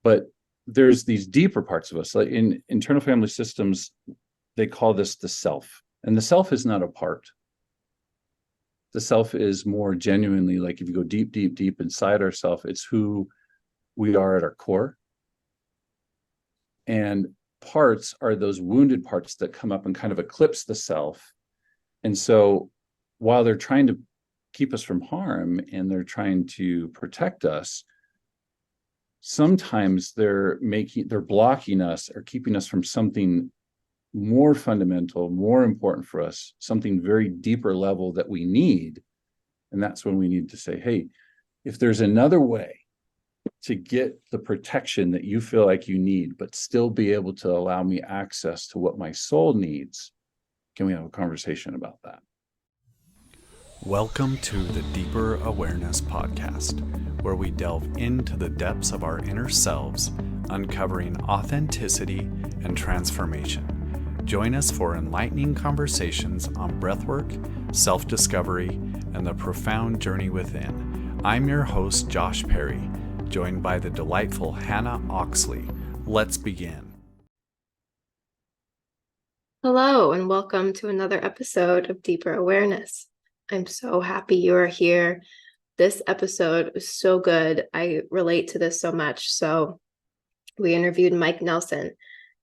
But there's these deeper parts of us. Like in internal family systems, they call this the self. And the self is not a part. The self is more genuinely, like if you go deep, deep, deep inside ourselves, it's who we are at our core. And parts are those wounded parts that come up and kind of eclipse the self. And so while they're trying to keep us from harm and they're trying to protect us, sometimes they're blocking us or keeping us from something more fundamental, more important for us, something very deeper level that we need. And that's when we need to say, hey, if there's another way to get the protection that you feel like you need, but still be able to allow me access to what my soul needs, can we have a conversation about that? Welcome to the Deeper Awareness Podcast, where we delve into the depths of our inner selves, uncovering authenticity and transformation. Join us for enlightening conversations on breathwork, self-discovery, and the profound journey within. I'm your host, Josh Perry, joined by the delightful Hannah Oxley. Let's begin. Hello, and welcome to another episode of Deeper Awareness. I'm so happy you are here. This episode was so good. I relate to this so much. So we interviewed Mike Nelson.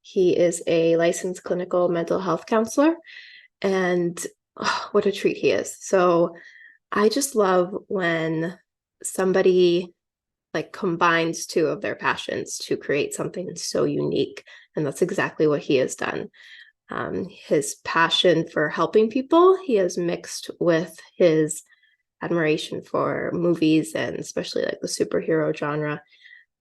He is a licensed clinical mental health counselor, and what a treat he is. So I just love when somebody combines two of their passions to create something so unique. And that's exactly what he has done. His passion for helping people, he has mixed with his admiration for movies and especially like the superhero genre.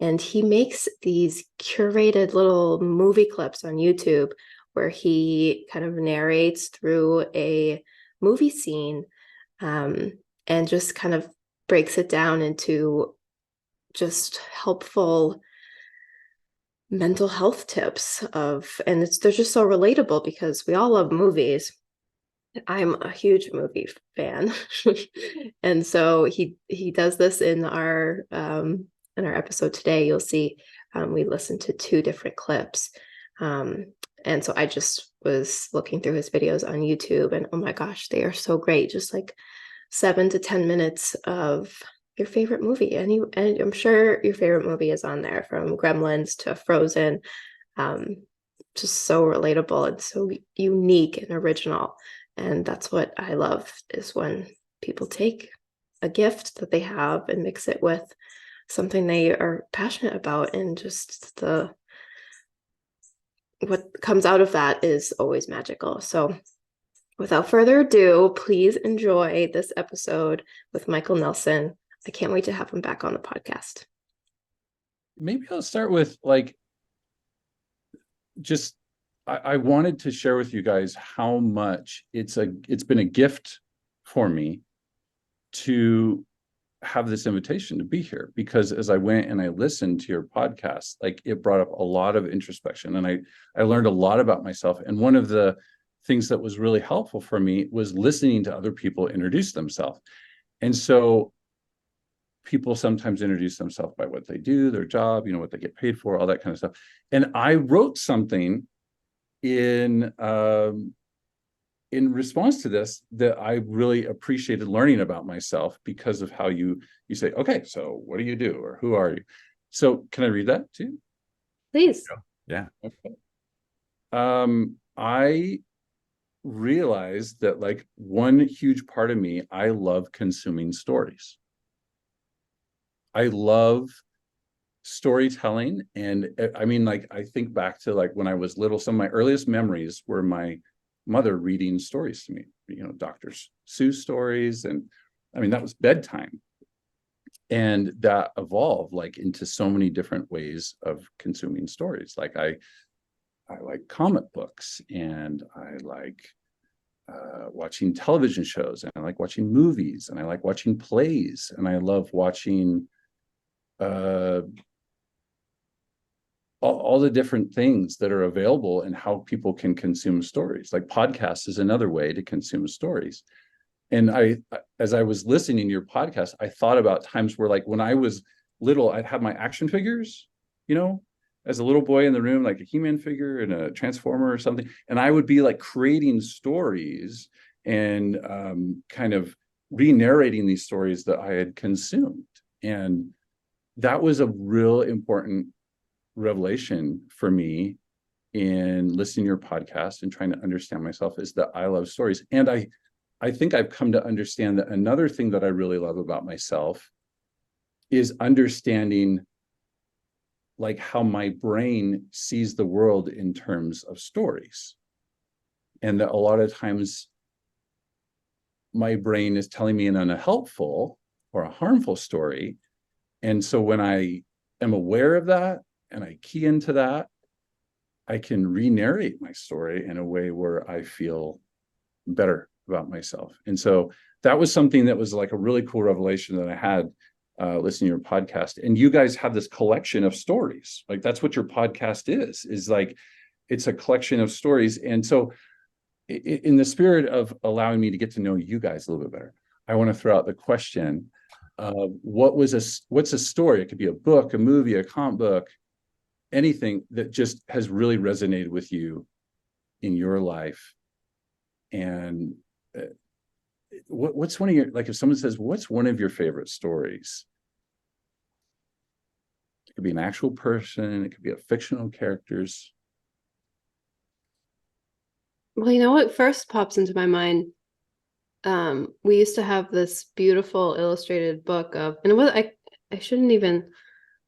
And he makes these curated little movie clips on YouTube where he kind of narrates through a movie scene and just kind of breaks it down into just helpful mental health tips and they're just so relatable because we all love movies. I'm a huge movie fan. And so he does this in our episode today. You'll see we listened to two different clips. And so I just was looking through his videos on YouTube and oh my gosh, they are so great. Just like 7 to 10 minutes of your favorite movie, and I'm sure your favorite movie is on there, from Gremlins to Frozen. Just so relatable and so unique and original. And that's what I love, is when people take a gift that they have and mix it with something they are passionate about, and just what comes out of that is always magical. So without further ado, please enjoy this episode with Michael Nelson. I can't wait to have him back on the podcast. Maybe I'll start with I wanted to share with you guys how much it's been a gift for me to have this invitation to be here, because as I went and I listened to your podcast, it brought up a lot of introspection, and I learned a lot about myself. And one of the things that was really helpful for me was listening to other people introduce themselves. And so people sometimes introduce themselves by what they do, their job, what they get paid for, all that kind of stuff. And I wrote something in response to this that I really appreciated learning about myself, because of how you say, okay, so what do you do, or who are you? So can I read that too? Please. Yeah. Okay. I realized that one huge part of me, I love consuming stories. I love storytelling. And I mean, I think back to when I was little, some of my earliest memories were my mother reading stories to me, Dr. Seuss stories. And I mean, that was bedtime. And that evolved into so many different ways of consuming stories. I like comic books, and I like watching television shows, and I like watching movies, and I like watching plays, and I love watching all the different things that are available and how people can consume stories. Podcasts is another way to consume stories. And as I was listening to your podcast, I thought about times where when I was little, I'd have my action figures you know, as a little boy in the room, like a He-Man figure and a Transformer or something. And I would be like creating stories and kind of re-narrating these stories that I had consumed. And that was a real important revelation for me in listening to your podcast and trying to understand myself, is that I love stories. And I think I've come to understand that another thing that I really love about myself is understanding like how my brain sees the world in terms of stories. And that a lot of times my brain is telling me an unhelpful or a harmful story. And so when I am aware of that and I key into that, I can re-narrate my story in a way where I feel better about myself. And so that was something that was like a really cool revelation that I had listening to your podcast. And you guys have this collection of stories. Like that's what your podcast is like, it's a collection of stories. And so in the spirit of allowing me to get to know you guys a little bit better, I want to throw out the question, what's a story? It could be a book, a movie, a comic book, anything that just has really resonated with you in your life. And what's one of your, like if someone says, what's one of your favorite stories? It could be an actual person, it could be a fictional characters. Well, you know what first pops into my mind? We used to have this beautiful illustrated book of, and it was, I shouldn't even,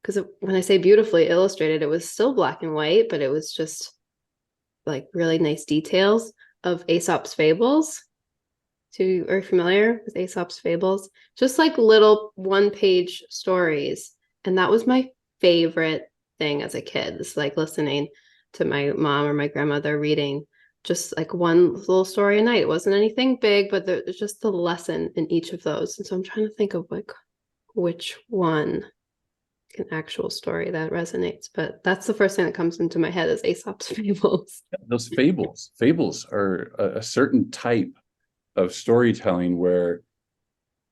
because when I say beautifully illustrated, it was still black and white, but it was just like really nice details of Aesop's fables. Are you familiar with Aesop's fables? Just like little one-page stories. And that was my favorite thing as a kid. It's like listening to my mom or my grandmother reading just like one little story a night. It wasn't anything big, but there's just the lesson in each of those. And so I'm trying to think of like which one, an actual story that resonates. But that's the first thing that comes into my head is Aesop's fables. Those fables are a certain type of storytelling where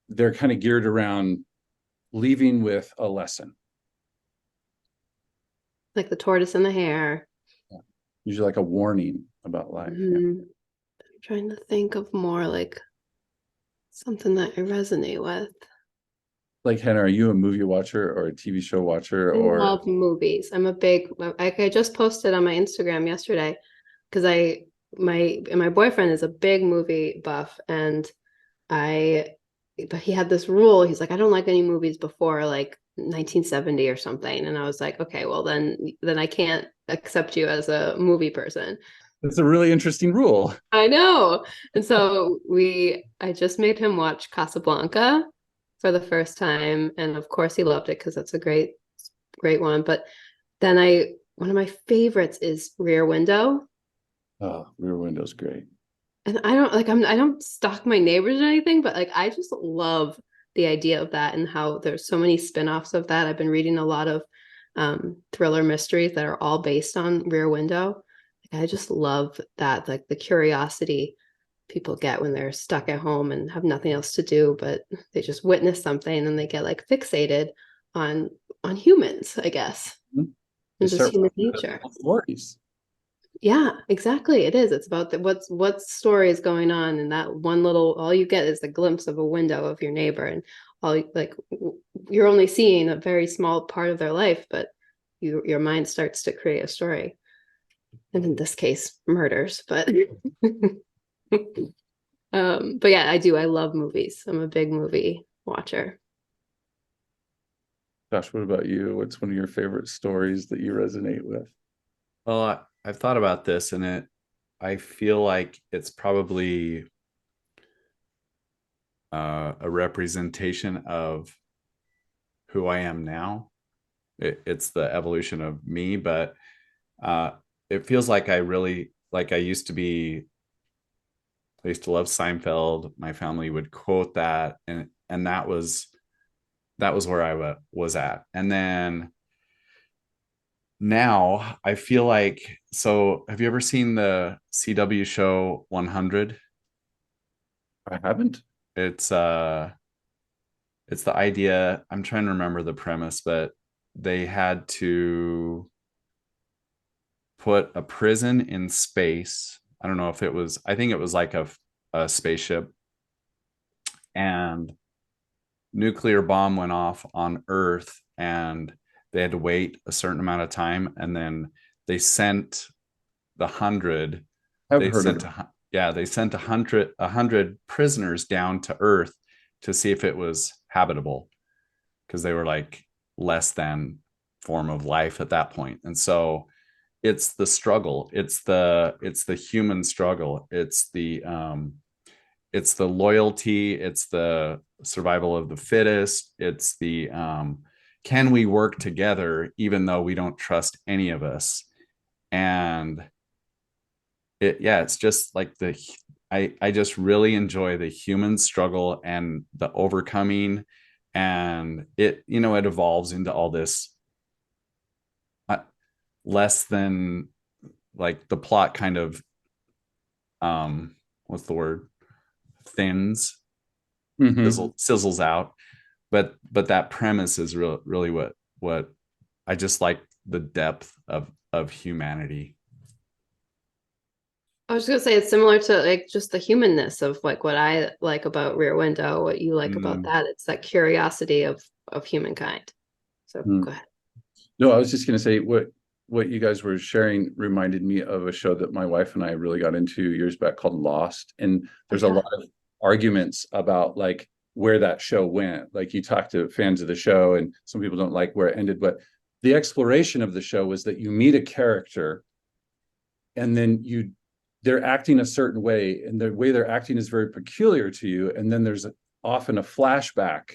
they're kind of geared around leaving with a lesson. Like the tortoise and the hare. Yeah. Usually like a warning about life. Mm-hmm. I'm trying to think of more like something that I resonate with. Like Hannah, are you a movie watcher or a TV show watcher? I Or love movies. I'm a big, I just posted on my Instagram yesterday because my boyfriend is a big movie buff, and but he had this rule. He's like, I don't like any movies before like 1970 or something. And I was like, okay, well then I can't accept you as a movie person. it's a really interesting rule. I know. And so I just made him watch Casablanca for the first time. And of course he loved it because that's a great one. But then one of my favorites is Rear Window. Oh, Rear Window's great. And I don't stalk my neighbors or anything, but like I just love the idea of that and how there's so many spin-offs of that. I've been reading a lot of thriller mysteries that are all based on Rear Window. Like, I just love that, like the curiosity people get when they're stuck at home and have nothing else to do, but they just witness something and they get like fixated on humans, I guess. Mm-hmm. And just human nature. Stories. Yeah, exactly. It is. It's about what story is going on, and that one little, all you get is a glimpse of a window of your neighbor, and all like you're only seeing a very small part of their life, but your mind starts to create a story. And in this case, murders, but but yeah, I love movies. I'm a big movie watcher. Josh, what about you? What's one of your favorite stories that you resonate with? Well, I've thought about this, and I feel like it's probably a representation of who I am now. It's the evolution of me, but it feels like I used to love Seinfeld. My family would quote that, and that was where I was at. And then now I feel like, so have you ever seen the CW show 100? I haven't. It's the idea, I'm trying to remember the premise, but they had to put a prison in space. I don't know if it was, I think it was like a spaceship, and nuclear bomb went off on Earth, and they had to wait a certain amount of time, and then they sent the 100. I've They heard of sent it. they sent 100 prisoners down to Earth to see if it was habitable, because they were like less than form of life at that point. And so it's the struggle, it's the human struggle, it's the loyalty, it's the survival of the fittest, it's the can we work together even though we don't trust any of us. And it's just like I just really enjoy the human struggle and the overcoming, and it evolves into all this less than, like, the plot kind of what's the word, thins, sizzles out, but that premise is really what I just like, the depth of humanity. I was gonna say it's similar to like just the humanness of like what I like about Rear Window, what you like about that. It's that curiosity of humankind. So go ahead. No, I was just going to say what you guys were sharing reminded me of a show that my wife and I really got into years back called Lost. And there's a lot of arguments about like where that show went. Like you talk to fans of the show and some people don't like where it ended, but the exploration of the show was that you meet a character and then they're acting a certain way, and the way they're acting is very peculiar to you. And then there's often a flashback.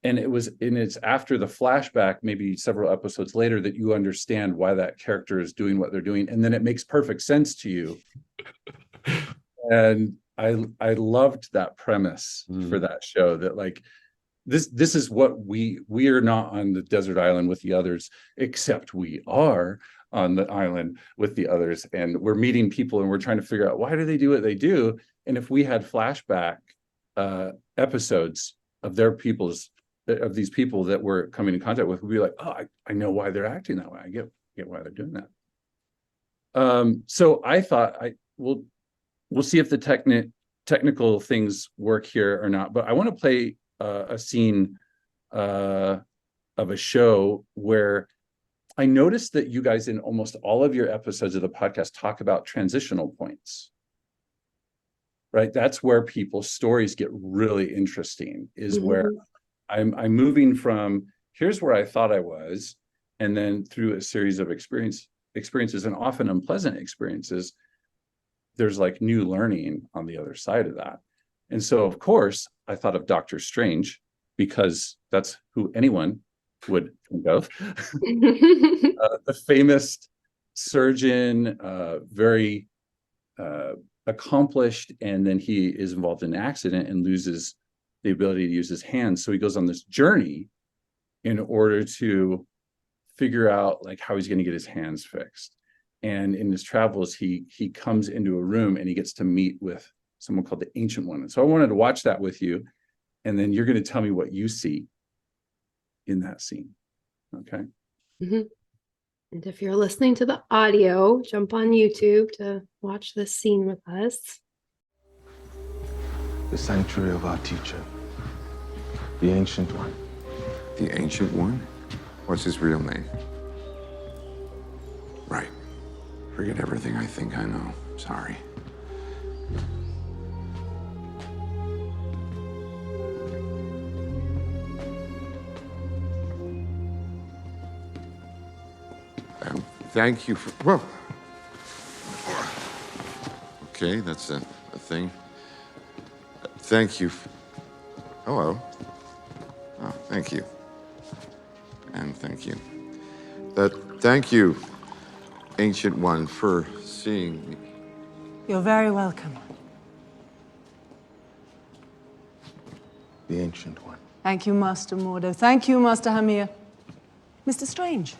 And it's after the flashback, maybe several episodes later, that you understand why that character is doing what they're doing. And then it makes perfect sense to you. And I loved that premise for that show, that like, this is what we are not on the desert island with the others, except we are on the island with the others. And we're meeting people and we're trying to figure out, why do they do what they do? And if we had flashback episodes of these people that we're coming in contact with, we'd be like, oh, I know why they're acting that way. I get why they're doing that. So I thought we'll see if the technical things work here or not. But I want to play a scene of a show where I noticed that you guys in almost all of your episodes of the podcast talk about transitional points. Right? That's where people's stories get really interesting, is where I'm moving from here's where I thought I was, and then through a series of experiences and often unpleasant experiences, there's like new learning on the other side of that. And so, of course, I thought of Dr. Strange, because that's who anyone would think of. The famous surgeon, very accomplished, and then he is involved in an accident and loses the ability to use his hands. So he goes on this journey in order to figure out like how he's going to get his hands fixed. And in his travels, he comes into a room and he gets to meet with someone called the Ancient One. And so I wanted to watch that with you, and then you're going to tell me what you see in that scene. Okay. And if you're listening to the audio, jump on YouTube to watch this scene with us. The sanctuary of our teacher, the Ancient One. The Ancient One? What's his real name? Right. Forget everything I think I know. Sorry. Thank you for... Whoa. Okay, that's a thing. Thank you. Hello. Oh, thank you. And thank you. Thank you, Ancient One, for seeing me. You're very welcome. The Ancient One. Thank you, Master Mordo. Thank you, Master Hamir. Mr. Strange?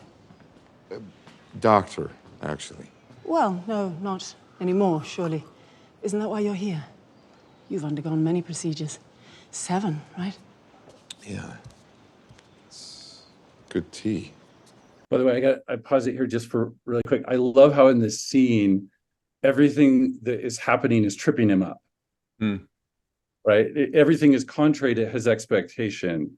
Doctor, actually. Well, no, not anymore, surely. Isn't that why you're here? You've undergone many procedures. 7, right? Yeah. Good tea. By the way, I pause it here just for really quick. I love how in this scene, everything that is happening is tripping him up. Right? Everything is contrary to his expectation,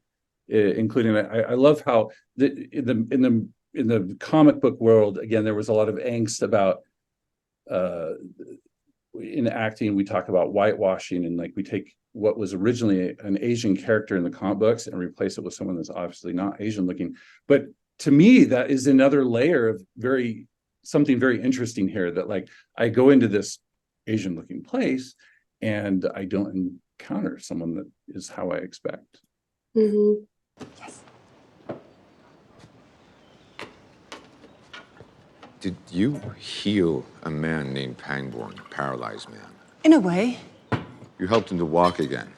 including I love how in the comic book world, again, there was a lot of angst about in acting. We talk about whitewashing, and like we take what was originally an Asian character in the comic books and replace it with someone that's obviously not Asian looking. But to me, that is another layer of something very interesting here, that like I go into this Asian looking place and I don't encounter someone that is how I expect. Mm-hmm. Yes. Did you heal a man named Pangborn, a paralyzed man? In a way, You helped him to walk again.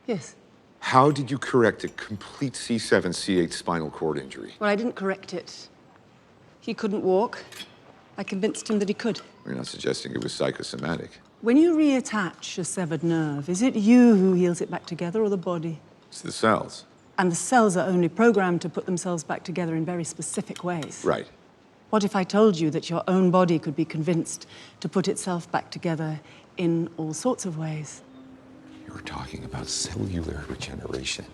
yes. How did you correct a complete C7, C8 spinal cord injury? Well, I didn't correct it. He couldn't walk. I convinced him that he could. You're not suggesting it was psychosomatic. When you reattach a severed nerve, is it you who heals it back together or the body? It's the cells. And the cells are only programmed to put themselves back together in very specific ways. Right. What if I told you that your own body could be convinced to put itself back together in all sorts of ways? You're talking about cellular regeneration.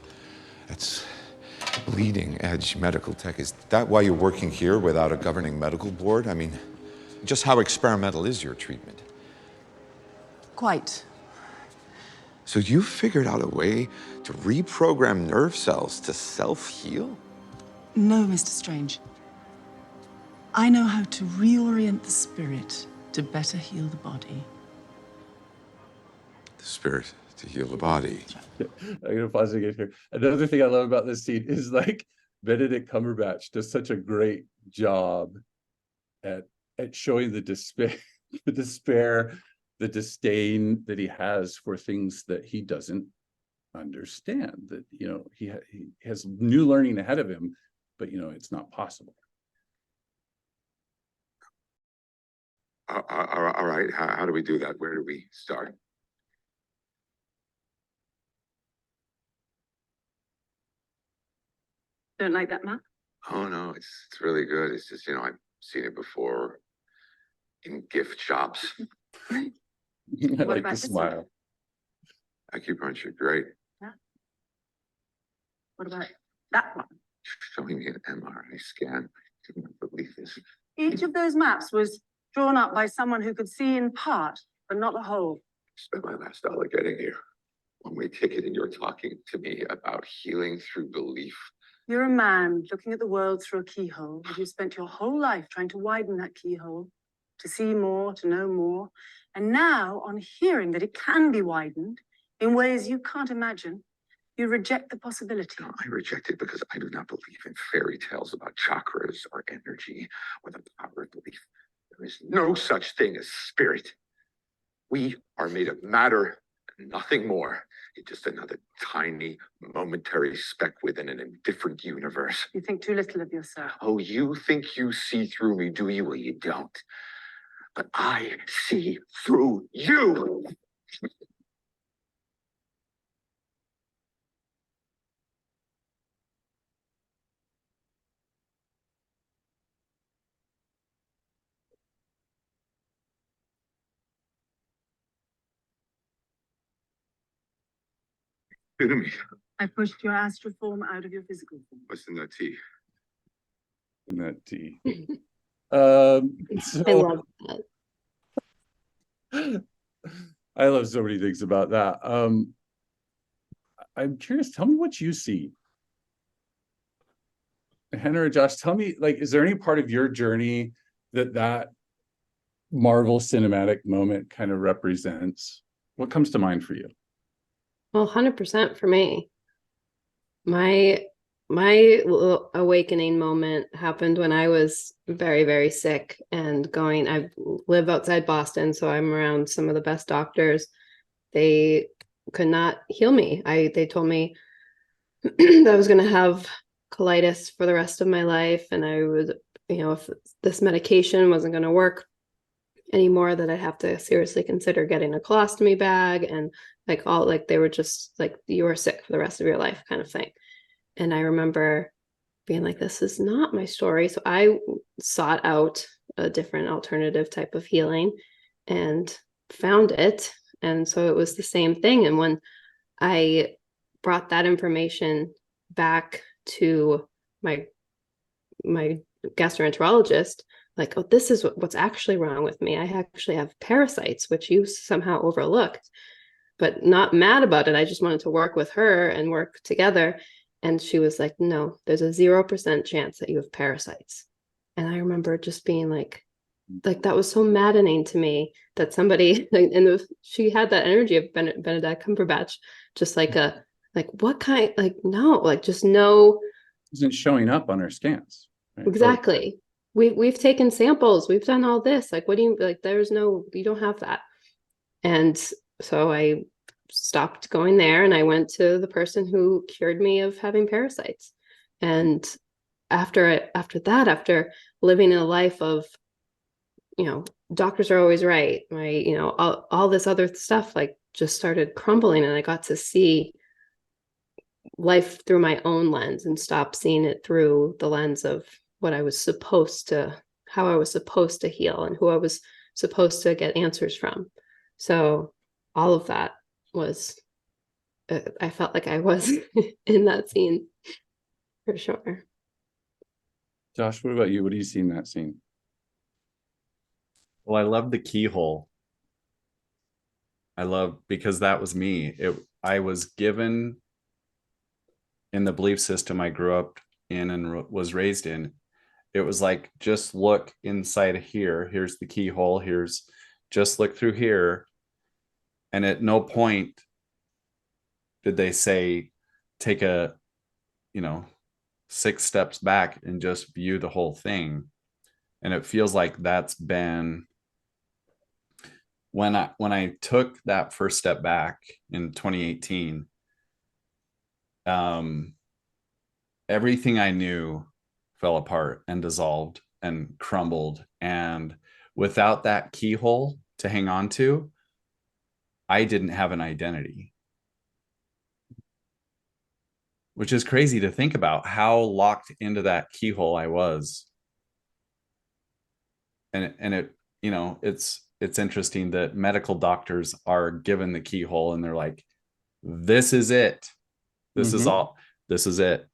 That's bleeding edge medical tech. Is that why you're working here without a governing medical board? I mean, just how experimental is your treatment? Quite. So you figured out a way to reprogram nerve cells to self-heal? No, Mr. Strange. I know how to reorient the spirit to better heal the body. The spirit to heal the body. I'm gonna pause again here. Another thing I love about this scene is like Benedict Cumberbatch does such a great job at showing the despair, the disdain that he has for things that he doesn't understand. That he has new learning ahead of him, but it's not possible. All right, how do we do that? Where do we start? Don't like that map? Oh, no, it's really good. It's just, I've seen it before in gift shops. I like about the this smile. Acupuncture, great. Yeah. What about that one? Showing me an MRI scan. I couldn't believe this. Each of those maps was drawn up by someone who could see in part, but not the whole. Spent my last dollar getting here. One-way ticket, and you're talking to me about healing through belief. You're a man looking at the world through a keyhole, and you've spent your whole life trying to widen that keyhole, to see more, to know more. And now, on hearing that it can be widened in ways you can't imagine, you reject the possibility. No, I reject it because I do not believe in fairy tales about chakras or energy or the power of belief. There is no such thing as spirit. We are made of matter and nothing more. It's just another tiny, momentary speck within an indifferent universe. You think too little of yourself. Oh, you think you see through me, do you? Well, you don't. But I see through you. To me. I pushed your astral form out of your physical form. What's in that tea? In that tea. I So love that. I love so many things about that. I'm curious, tell me what you see. Hannah or Josh, tell me, like, is there any part of your journey that Marvel cinematic moment kind of represents? What comes to mind for you? Well, 100% for me. My awakening moment happened when I was very, very sick and I live outside Boston, so I'm around some of the best doctors. They could not heal me. They told me that I was going to have colitis for the rest of my life, and I would, if this medication wasn't going to work anymore, that I'd have to seriously consider getting a colostomy bag, and they were just like, you are sick for the rest of your life kind of thing. And I remember being like, this is not my story. So I sought out a different alternative type of healing and found it. And so it was the same thing. And when I brought that information back to my gastroenterologist, like, oh, this is what's actually wrong with me. I actually have parasites, which you somehow overlooked, but not mad about it. I just wanted to work with her and work together. And she was like, no, there's a 0% chance that you have parasites. And I remember just being like that was so maddening to me that somebody, and she had that energy of Benedict Cumberbatch, just like what kind, like, no, like, just no. Isn't showing up on our scans. Right? Exactly. We've taken samples, we've done all this. Like, what do you, like, you don't have that. And so I stopped going there and I went to the person who cured me of having parasites. And after that, after living in a life of, doctors are always right, all this other stuff, like, just started crumbling, and I got to see life through my own lens and stop seeing it through the lens of how I was supposed to heal and who I was supposed to get answers from. So all of that was, I felt like I was in that scene for sure. Josh, what about you? What do you see in that scene? Well, I love the keyhole. Because that was me. I was given, in the belief system I grew up in and was raised in, it was like, just look inside of here. Here's the keyhole. Just look through here. And at no point did they say, take 6 steps back and just view the whole thing. And it feels like that's been, when I took that first step back in 2018, everything I knew fell apart and dissolved and crumbled. And without that keyhole to hang on to, I didn't have an identity. Which is crazy to think about, how locked into that keyhole I was. And it, it's interesting that medical doctors are given the keyhole and they're like, this is it. This is all, this is it.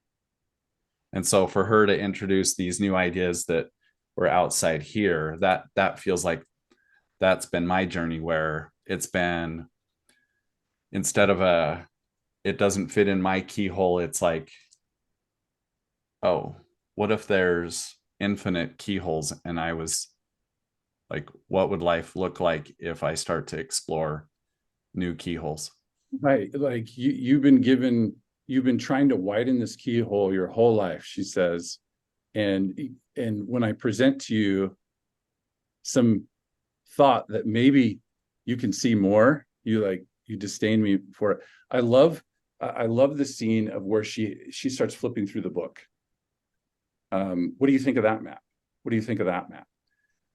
And so for her to introduce these new ideas that were outside here, that feels like that's been my journey, where it's been, instead of it doesn't fit in my keyhole, it's like, oh, what if there's infinite keyholes? And I was like, what would life look like if I start to explore new keyholes? Right. Like you've been trying to widen this keyhole your whole life, she says. And when I present to you some thought that maybe you can see more, you disdain me for it. I love the scene of where she starts flipping through the book. What do you think of that map? What do you think of that map?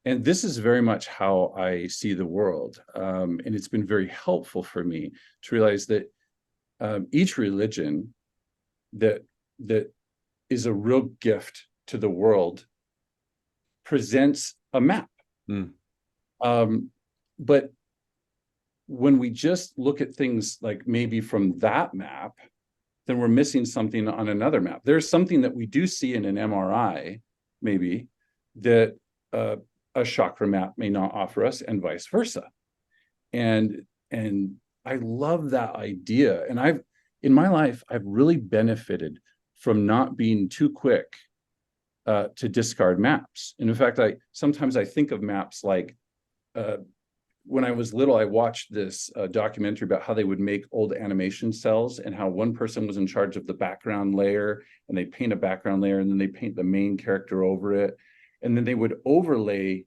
And this is very much how I see the world. And it's been very helpful for me to realize that each religion that is a real gift to the world presents a map. But when we just look at things like maybe from that map, then we're missing something on another map. There's something that we do see in an MRI, maybe, that a chakra map may not offer us, and vice versa. And I love that idea. And in my life, I've really benefited from not being too quick to discard maps. And in fact, sometimes I think of maps like, when I was little, I watched this documentary about how they would make old animation cells, and how one person was in charge of the background layer, and they paint a background layer, and then they paint the main character over it. And then they would overlay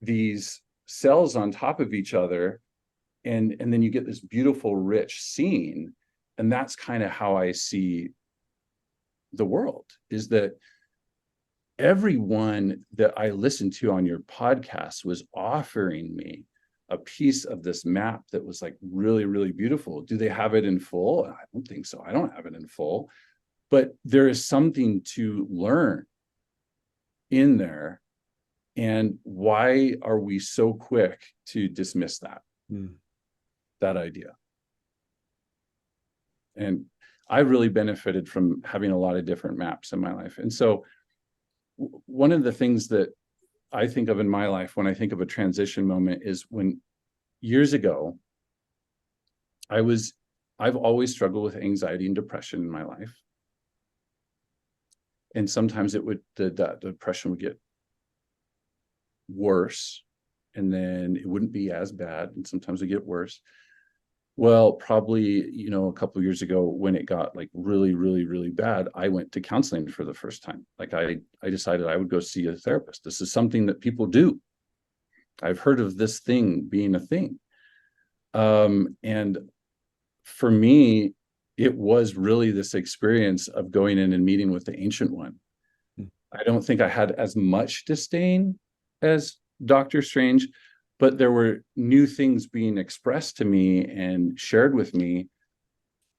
these cells on top of each other. And then you get this beautiful, rich scene. And that's kind of how I see the world, is that everyone that I listened to on your podcast was offering me a piece of this map that was like really, really beautiful. Do they have it in full? I don't think so. I don't have it in full. but there is something to learn in there. And why are we so quick to dismiss that idea? And I really benefited from having a lot of different maps in my life. And so one of the things that I think of in my life when I think of a transition moment is when years ago, I've always struggled with anxiety and depression in my life. And sometimes the depression would get worse, and then it wouldn't be as bad, and sometimes it get worse. Well, probably, a couple of years ago, when it got like really, really, really bad, I went to counseling for the first time. Like I decided I would go see a therapist. This is something that people do. I've heard of this thing being a thing. And for me, it was really this experience of going in and meeting with the Ancient One. I don't think I had as much disdain as Doctor Strange, but there were new things being expressed to me and shared with me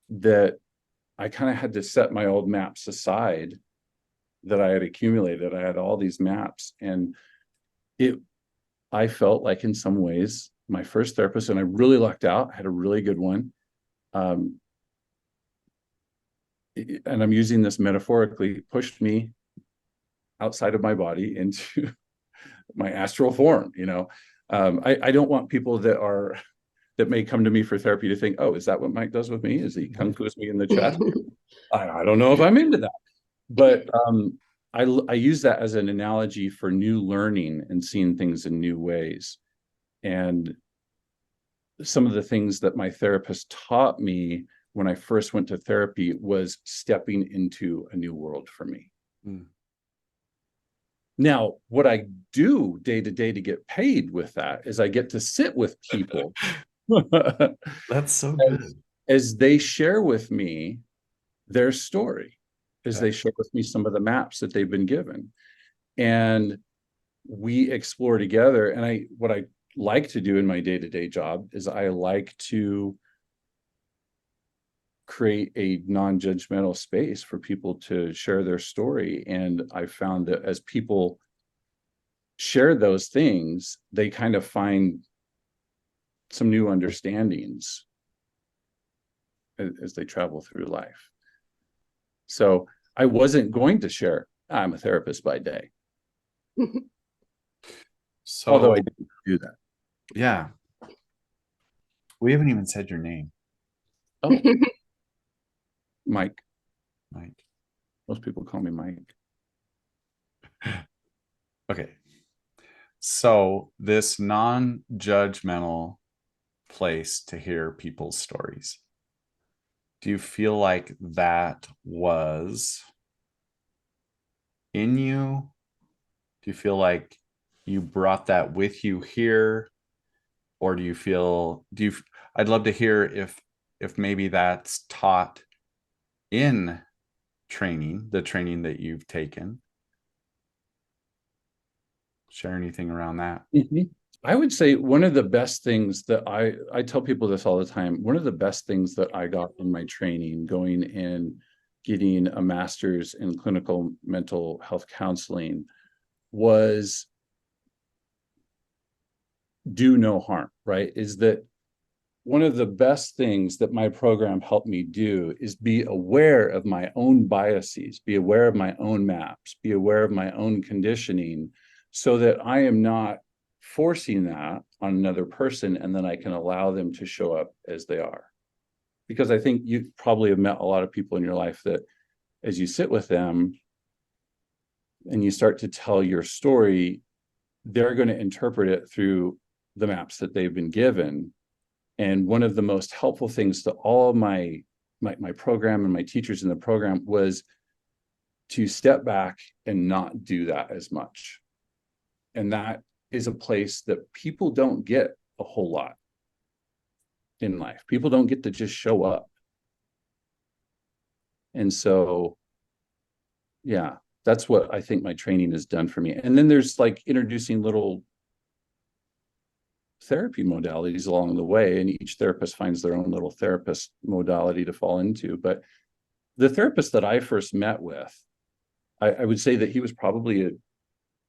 that I kind of had to set my old maps aside that I had accumulated. I had all these maps, and I felt like in some ways my first therapist, and I really lucked out, had a really good one. And I'm using this metaphorically, pushed me outside of my body into my astral form. I don't want people that may come to me for therapy to think, oh, is that what Mike does with me? Is he kung fu's me in the chest? I don't know if I'm into that, but I use that as an analogy for new learning and seeing things in new ways. And some of the things that my therapist taught me when I first went to therapy was stepping into a new world for me. Now, what I do day to day to get paid with that is I get to sit with people. That's so good. As they share with me their story, as they share with me some of the maps that they've been given. And we explore together. And what I like to do in my day-to-day job is I like to create a non-judgmental space for people to share their story. And I found that as people share those things, they kind of find some new understandings as they travel through life. So I wasn't going to share, I'm a therapist by day. So, although I didn't do that. Yeah. We haven't even said your name. Oh, Mike. Mike. Most people call me Mike. Okay. So this non-judgmental place to hear people's stories. Do you feel like that was in you? Do you feel like you brought that with you here? Or I'd love to hear if maybe that's taught in the training that you've taken. Share anything around that? Mm-hmm. I would say one of the best things that I tell people this all the time. One of the best things that I got in my training, going and getting a master's in clinical mental health counseling, was do no harm, right? Is that one of the best things that my program helped me do is be aware of my own biases, be aware of my own maps, be aware of my own conditioning, so that I am not forcing that on another person, and then I can allow them to show up as they are. Because I think you probably have met a lot of people in your life that as you sit with them and you start to tell your story, they're going to interpret it through the maps that they've been given. And one of the most helpful things to all of my program and my teachers in the program was to step back and not do that as much. And that is a place that people don't get a whole lot in life. People don't get to just show up. And so, yeah, that's what I think my training has done for me. And then there's like introducing little therapy modalities along the way, and each therapist finds their own little therapist modality to fall into. But the therapist that I first met with, I would say that he was probably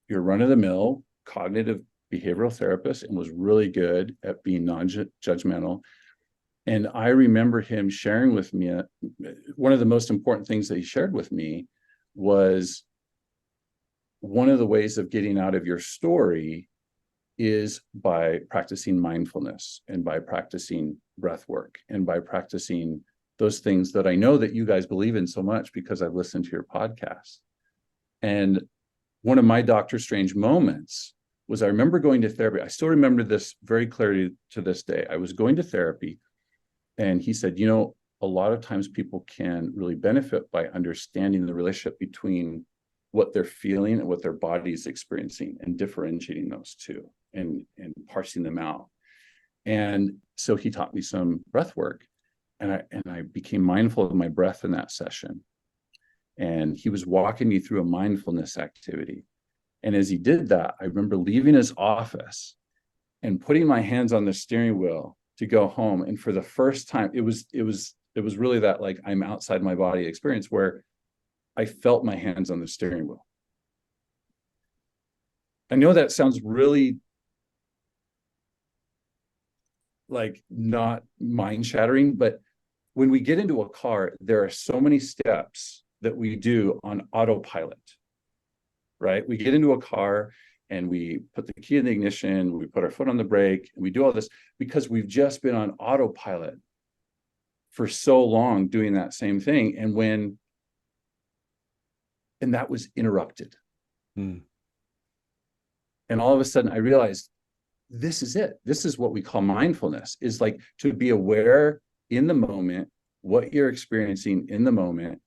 your run-of-the-mill cognitive behavioral therapist and was really good at being non-judgmental. And I remember him sharing with me, one of the most important things that he shared with me was, one of the ways of getting out of your story is by practicing mindfulness and by practicing breath work and by practicing those things that I know that you guys believe in so much because I've listened to your podcast. And one of my Dr. Strange moments was, I remember going to therapy. I still remember this very clearly to this day. I was going to therapy and he said, you know, a lot of times people can really benefit by understanding the relationship between what they're feeling and what their body is experiencing and differentiating those two and parsing them out. And so he taught me some breath work, and I became mindful of my breath in that session. And he was walking me through a mindfulness activity. And as he did that, I remember leaving his office and putting my hands on the steering wheel to go home. And for the first time, it was really that, like, I'm outside my body experience where I felt my hands on the steering wheel. I know that sounds really like not mind shattering, but when we get into a car, there are so many steps that we do on autopilot, right? We get into a car and we put the key in the ignition, we put our foot on the brake, and we do all this because we've just been on autopilot for so long doing that same thing. And that was interrupted. And all of a sudden I realized, this is it. This is what we call mindfulness, is like to be aware in the moment, what you're experiencing in the moment.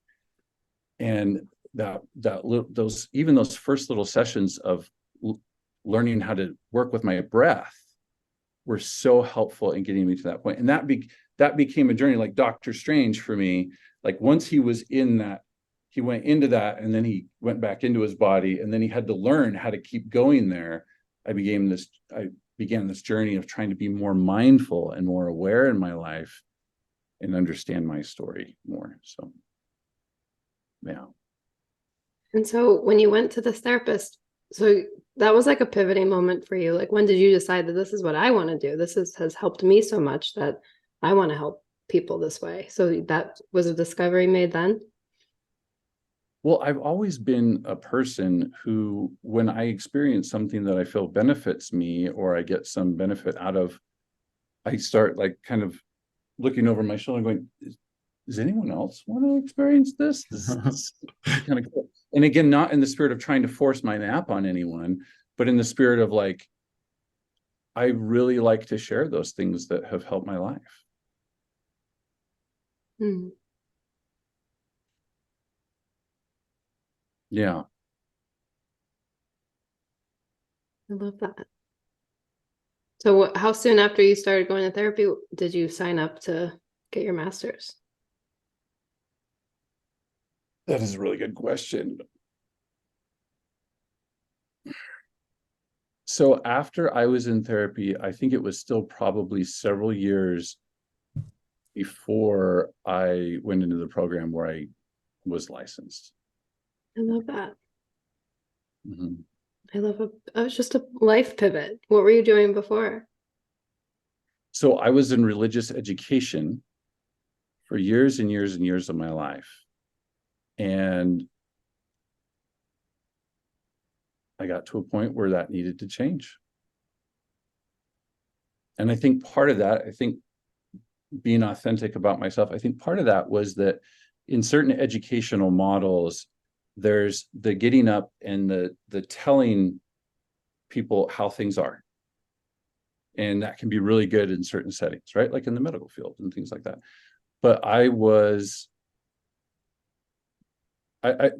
And those first little sessions of learning how to work with my breath were so helpful in getting me to that point. And that became a journey, like Dr. Strange for me. Like once he was in that, he went into that and then he went back into his body, and then he had to learn how to keep going there. I began this journey of trying to be more mindful and more aware in my life and understand my story more. So, yeah. And so when you went to this therapist, so that was like a pivoting moment for you. Like, when did you decide that this is what I want to do? Has helped me so much that I want to help people this way. So that was a discovery made then? Well, I've always been a person who, when I experience something that I feel benefits me or I get some benefit out of, I start like kind of looking over my shoulder and going, does anyone else want to experience this? This is kind of cool. And again, not in the spirit of trying to force my nap on anyone, but in the spirit of like, I really like to share those things that have helped my life. Mm. Yeah. I love that. So how soon after you started going to therapy did you sign up to get your master's? That is a really good question. So after I was in therapy, I think it was still probably several years before I went into the program where I was licensed. I love that. Mm-hmm. I was just a life pivot. What were you doing before? So I was in religious education for years and years and years of my life. And I got to a point where that needed to change. And I think part of that, being authentic about myself, I think part of that was that in certain educational models, there's the getting up and the telling people how things are. And that can be really good in certain settings, right? Like in the medical field and things like that. But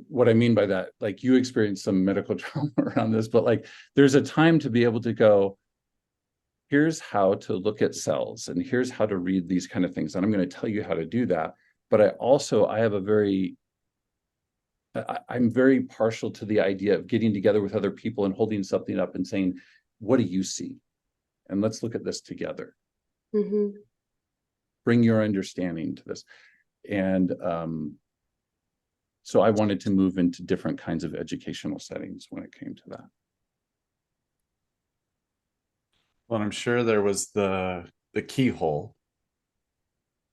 what I mean by that, like you experienced some medical trauma around this, but like there's a time to be able to go, here's how to look at cells and here's how to read these kind of things. And I'm going to tell you how to do that. But I'm very partial to the idea of getting together with other people and holding something up and saying, what do you see? And let's look at this together. Mm-hmm. Bring your understanding to this. And So I wanted to move into different kinds of educational settings when it came to that. Well, I'm sure there was the keyhole,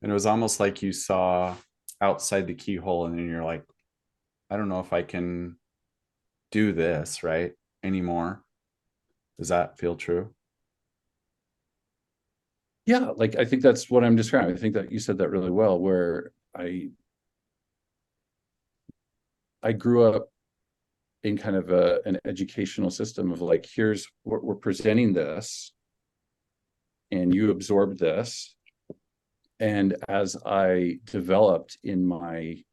and it was almost like you saw outside the keyhole, and then you're like, I don't know if I can do this right anymore. Does that feel true? Yeah, like I think that's what I'm describing. I think that you said that really well, where I grew up in kind of an educational system of like, here's what we're presenting this, and you absorb this. And as I developed in my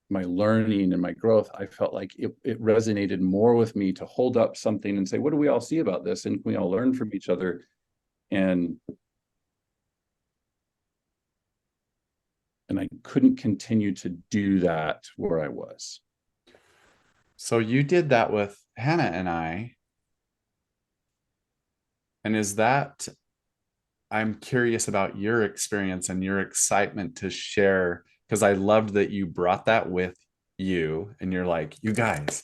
learning and my growth, I felt like it resonated more with me to hold up something and say, what do we all see about this? And can we all learn from each other? And I couldn't continue to do that where I was. So you did that with Hannah and I. And is that, I'm curious about your experience and your excitement to share, because I loved that you brought that with you and you're like, you guys,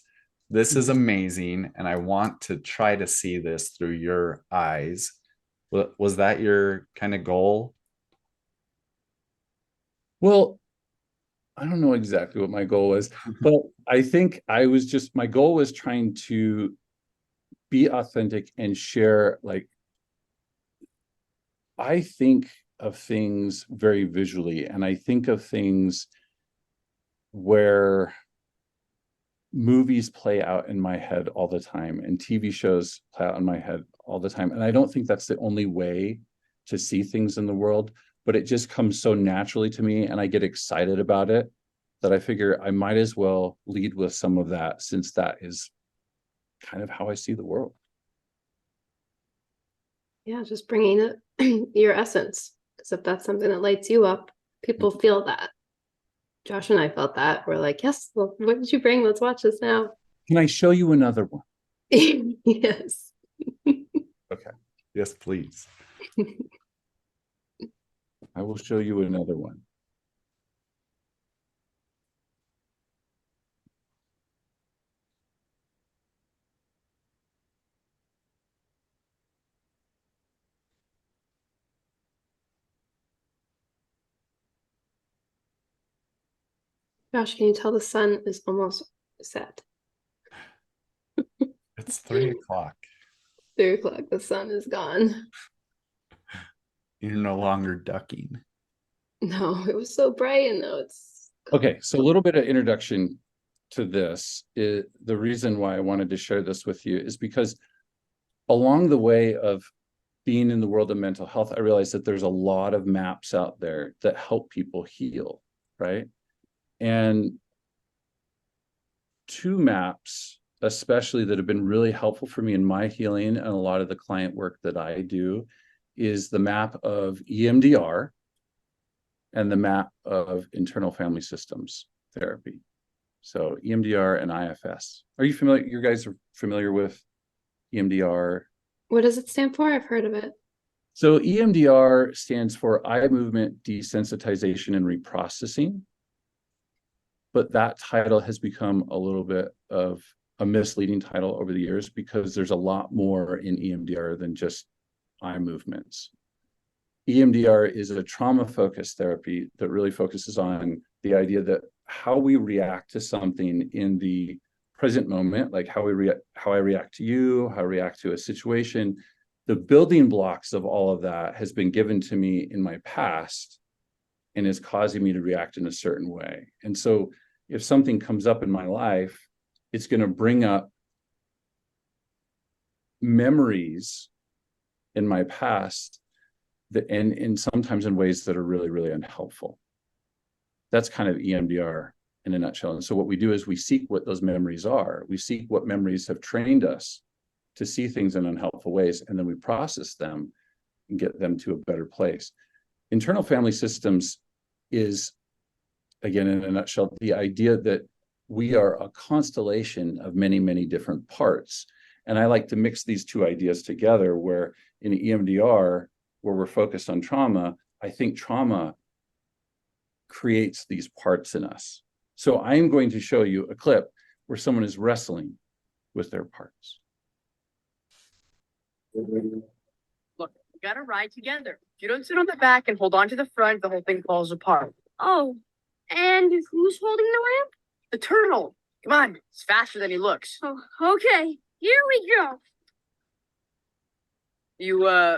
this is amazing. And I want to try to see this through your eyes. Was that your kind of goal? Well, I don't know exactly what my goal was, but I think my goal was trying to be authentic and share, like, I think of things very visually, and I think of things where movies play out in my head all the time and TV shows play out in my head all the time. And I don't think that's the only way to see things in the world, but it just comes so naturally to me and I get excited about it that I figure I might as well lead with some of that, since that is kind of how I see the world. Yeah, just bringing it your essence. Because if that's something that lights you up, people feel that. Josh and I felt that. We're like, yes, well, what did you bring? Let's watch this now. Can I show you another one? Yes. Okay. Yes, please. I will show you another one. Josh, can you tell the sun is almost set? It's 3 o'clock. 3 o'clock, the sun is gone. You're no longer ducking. No, it was so bright, and now it's Okay, so a little bit of introduction to this. The reason why I wanted to share this with you is because along the way of being in the world of mental health, I realized that there's a lot of maps out there that help people heal, right? And two maps, especially, that have been really helpful for me in my healing and a lot of the client work that I do, is the map of EMDR and the map of internal family systems therapy. So EMDR and IFS. Are you familiar? You guys are familiar with EMDR? what does it stand for? I've heard of it. So EMDR stands for eye movement desensitization and reprocessing. But that title has become a little bit of a misleading title over the years, because there's a lot more in EMDR than just eye movements. EMDR is a trauma-focused therapy that really focuses on the idea that how we react to something in the present moment, like how I react to you, how I react to a situation, the building blocks of all of that has been given to me in my past and is causing me to react in a certain way. And so if something comes up in my life, it's going to bring up memories in my past that, and sometimes in ways that are really, really unhelpful. That's kind of EMDR in a nutshell. And so what we do is we seek what those memories are. We seek what memories have trained us to see things in unhelpful ways, and then we process them and get them to a better place. Internal family systems is, again, in a nutshell, the idea that we are a constellation of many, many different parts. And I like to mix these two ideas together, where in EMDR, where we're focused on trauma, I think trauma creates these parts in us. So I'm going to show you a clip where someone is wrestling with their parts. Look, we gotta ride together. If you don't sit on the back and hold on to the front, the whole thing falls apart. Oh, and who's holding the ramp? The turtle! Come on, it's faster than he looks. Oh, okay. Here we go. You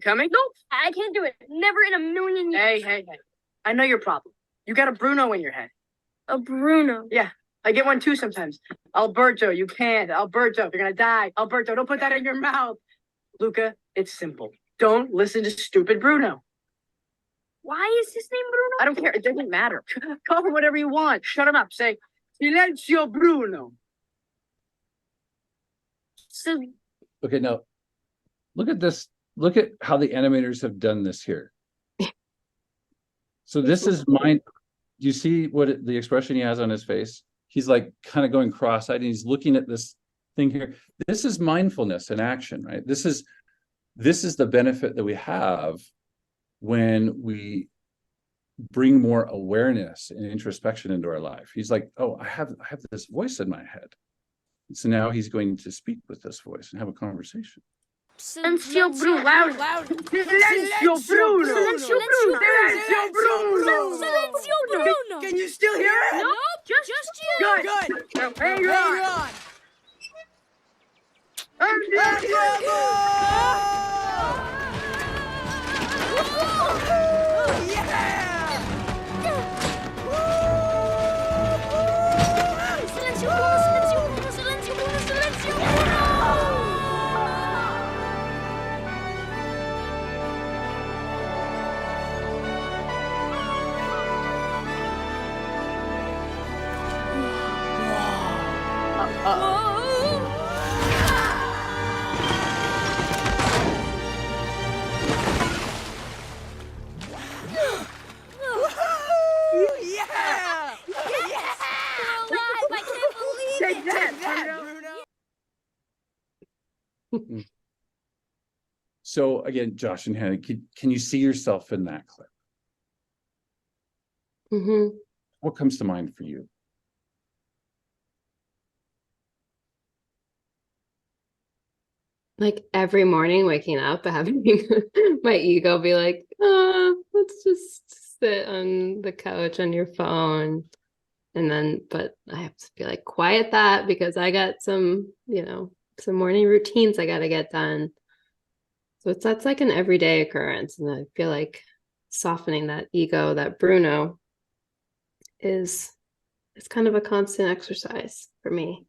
coming? Nope, I can't do it. Never in a million years. Hey. I know your problem. You got a Bruno in your head. A Bruno. Yeah, I get one too sometimes. Alberto, you can't. Alberto, you're gonna die. Alberto, don't put that in your mouth. Luca, it's simple. Don't listen to stupid Bruno. Why is his name Bruno? I don't care. It doesn't matter. Call him whatever you want. Shut him up. Say, Silenzio Bruno. So, Okay, now look at this. Look at how the animators have done this here. So this is mine. Do you see the expression he has on his face? He's like kind of going cross-eyed and he's looking at this thing here. This is mindfulness in action, right? This is the benefit that we have when we bring more awareness and introspection into our life. He's like, oh, I have this voice in my head. So now he's going to speak with this voice and have a conversation. Silenzio Bruno. Loud. Silenzio Bruno. Silenzio Bruno. Silenzio Bruno. Silenzio Bruno. Can you still hear it? Nope, just you. Good. Now hang on. Silenzio Bruno, Silenzio Bruno, Silenzio Bruno, Silenzio Bruno. Take that, Bruno. So again, Josh and Hannah, can you see yourself in that clip? Mm-hmm. What comes to mind for you? Like every morning waking up, having my ego be like, let's just sit on the couch on your phone. And then, but I have to be like, quiet that because I got some morning routines I got to get done. So that's like an everyday occurrence. And I feel like softening that ego, that Bruno it's kind of a constant exercise for me.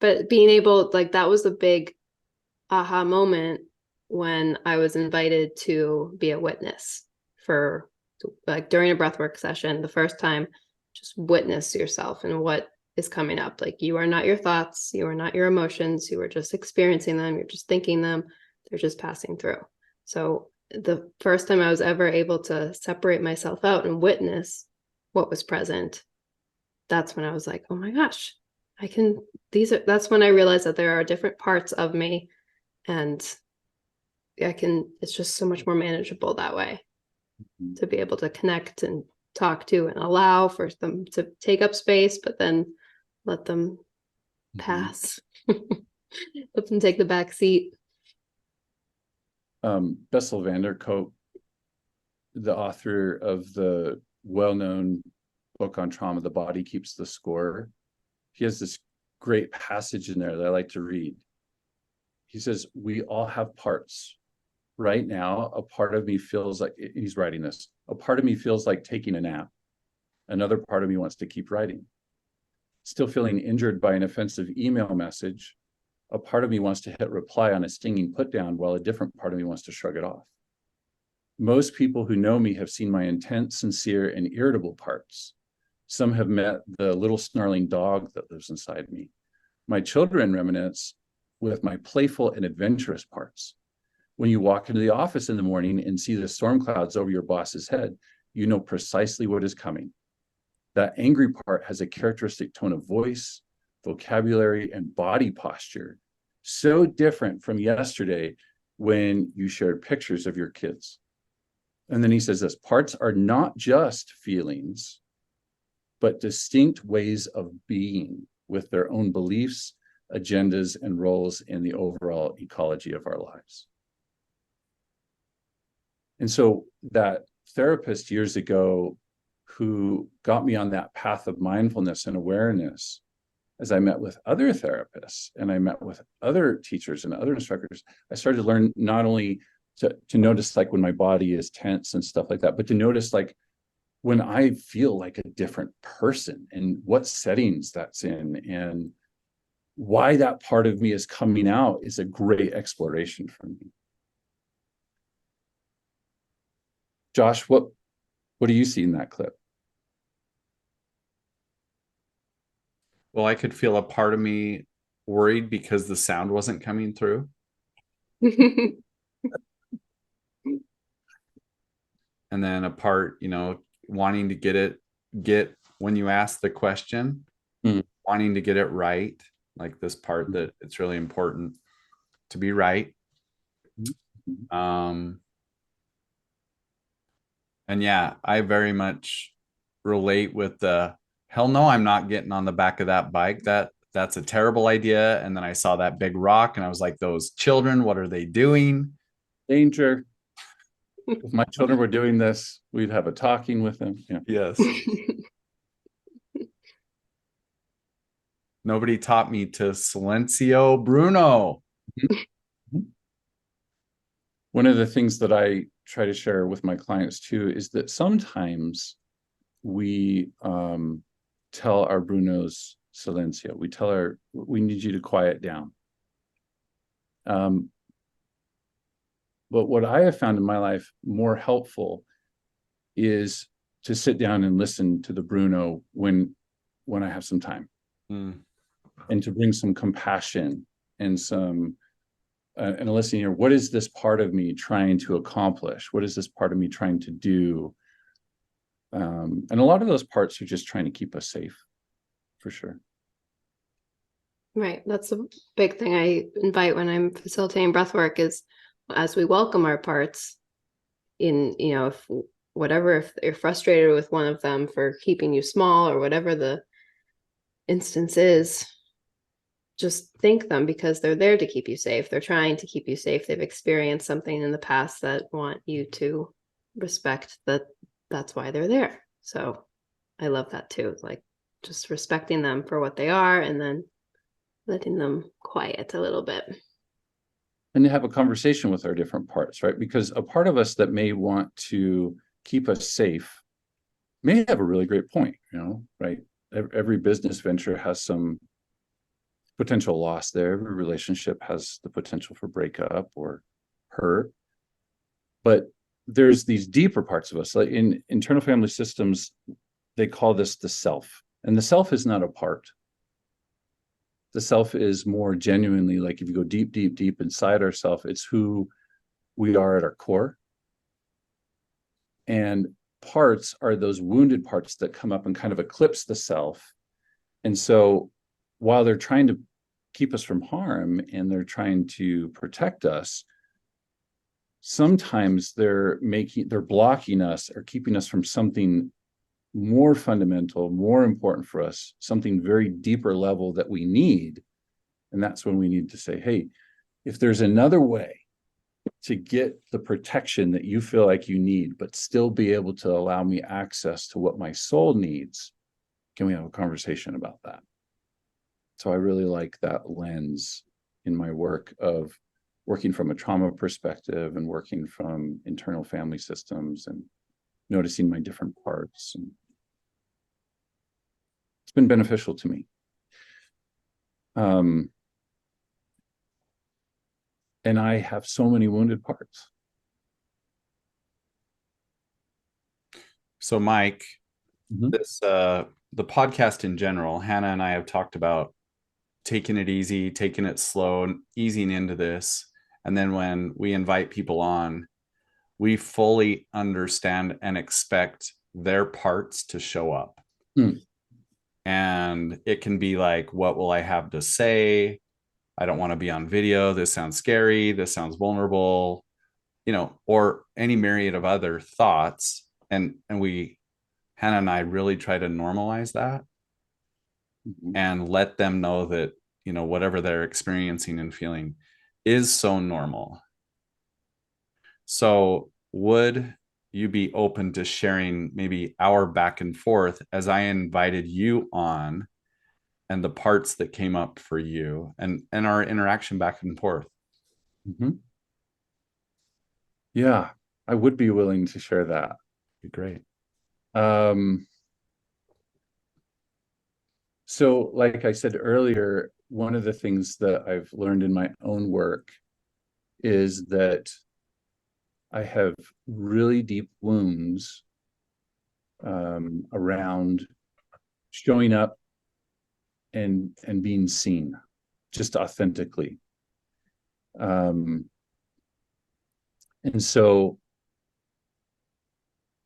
But being able, like, that was a big aha moment when I was invited to be a witness for, like, during a breathwork session, the first time, just witness yourself and what is coming up. Like, you are not your thoughts, you are not your emotions, you are just experiencing them, you're just thinking them, they're just passing through. So the first time I was ever able to separate myself out and witness what was present, that's when I was like, oh my gosh, that's when I realized that there are different parts of me, and it's just so much more manageable that way, to be able to connect and talk to and allow for them to take up space, but then let them pass, let them take the back seat. Bessel van der Kolk, the author of the well-known book on trauma, The Body Keeps the Score, he has this great passage in there that I like to read. He says, we all have parts. Right now, a part of me feels like, he's writing this, a part of me feels like taking a nap. Another part of me wants to keep writing. Still feeling injured by an offensive email message, a part of me wants to hit reply on a stinging put down, while a different part of me wants to shrug it off. Most people who know me have seen my intense, sincere, and irritable parts. Some have met the little snarling dog that lives inside me. My children reminisce with my playful and adventurous parts. When you walk into the office in the morning and see the storm clouds over your boss's head, you know precisely what is coming. That angry part has a characteristic tone of voice, vocabulary, and body posture, so different from yesterday when you shared pictures of your kids. And then he says this, parts are not just feelings, but distinct ways of being with their own beliefs, agendas, and roles in the overall ecology of our lives. And so that therapist years ago who got me on that path of mindfulness and awareness, as I met with other therapists and I met with other teachers and other instructors, I started to learn not only to notice like when my body is tense and stuff like that, but to notice like when I feel like a different person and what settings that's in and why that part of me is coming out is a great exploration for me. Josh, what do you see in that clip? Well, I could feel a part of me worried because the sound wasn't coming through. And then a part, wanting to get when you ask the question, wanting to get it right, like this part that it's really important to be right. And yeah, I very much relate with the hell no, I'm not getting on the back of that bike. That's a terrible idea. And then I saw that big rock and I was like, those children, what are they doing? Danger. If my children were doing this, we'd have a talking with them. Yeah. Yes. Nobody taught me to silencio Bruno. One of the things that I try to share with my clients too is that sometimes we tell our Brunos silencio. We need you to quiet down. But what I have found in my life more helpful is to sit down and listen to the Bruno when I have some time, and to bring some compassion and some and listening here. What is this part of me trying to accomplish? What is this part of me trying to do? And a lot of those parts are just trying to keep us safe, for sure. Right. That's a big thing I invite when I'm facilitating breath work is as we welcome our parts in, if you're frustrated with one of them for keeping you small or whatever the instance is, just thank them because they're there to keep you safe. They're trying to keep you safe. They've experienced something in the past that want you to respect that's why they're there. So I love that too. Like just respecting them for what they are and then letting them quiet a little bit. And to have a conversation with our different parts, right? Because a part of us that may want to keep us safe may have a really great point, right? Every business venture has some potential loss there. Every relationship has the potential for breakup or hurt. But there's these deeper parts of us. Like in internal family systems, they call this the self. And the self is not a part. The self is more genuinely like if you go deep, deep, deep inside ourselves, it's who we are at our core. And parts are those wounded parts that come up and kind of eclipse the self. And so while they're trying to keep us from harm and they're trying to protect us, sometimes they're blocking us or keeping us from something more fundamental, more important for us, something very deeper level that we need. And that's when we need to say, hey, if there's another way to get the protection that you feel like you need, but still be able to allow me access to what my soul needs, can we have a conversation about that? So I really like that lens in my work of working from a trauma perspective and working from internal family systems and noticing my different parts. And it's been beneficial to me. And I have so many wounded parts. So Mike, this the podcast in general, Hannah and I have talked about taking it easy, taking it slow, and easing into this. And then when we invite people on, we fully understand and expect their parts to show up. And it can be like, what will I have to say? I don't want to be on video. This sounds scary. This sounds vulnerable, or any myriad of other thoughts. And we Hannah and I really try to normalize that Mhm. and let them know that, you know, whatever they're experiencing and feeling is so normal. So, would you be open to sharing maybe our back and forth as I invited you on and the parts that came up for you and our interaction back and forth? Mhm. Yeah, I would be willing to share that. Be great. Um, so like I said earlier, one of the things that I've learned in my own work is that I have really deep wounds around showing up and being seen just authentically. And so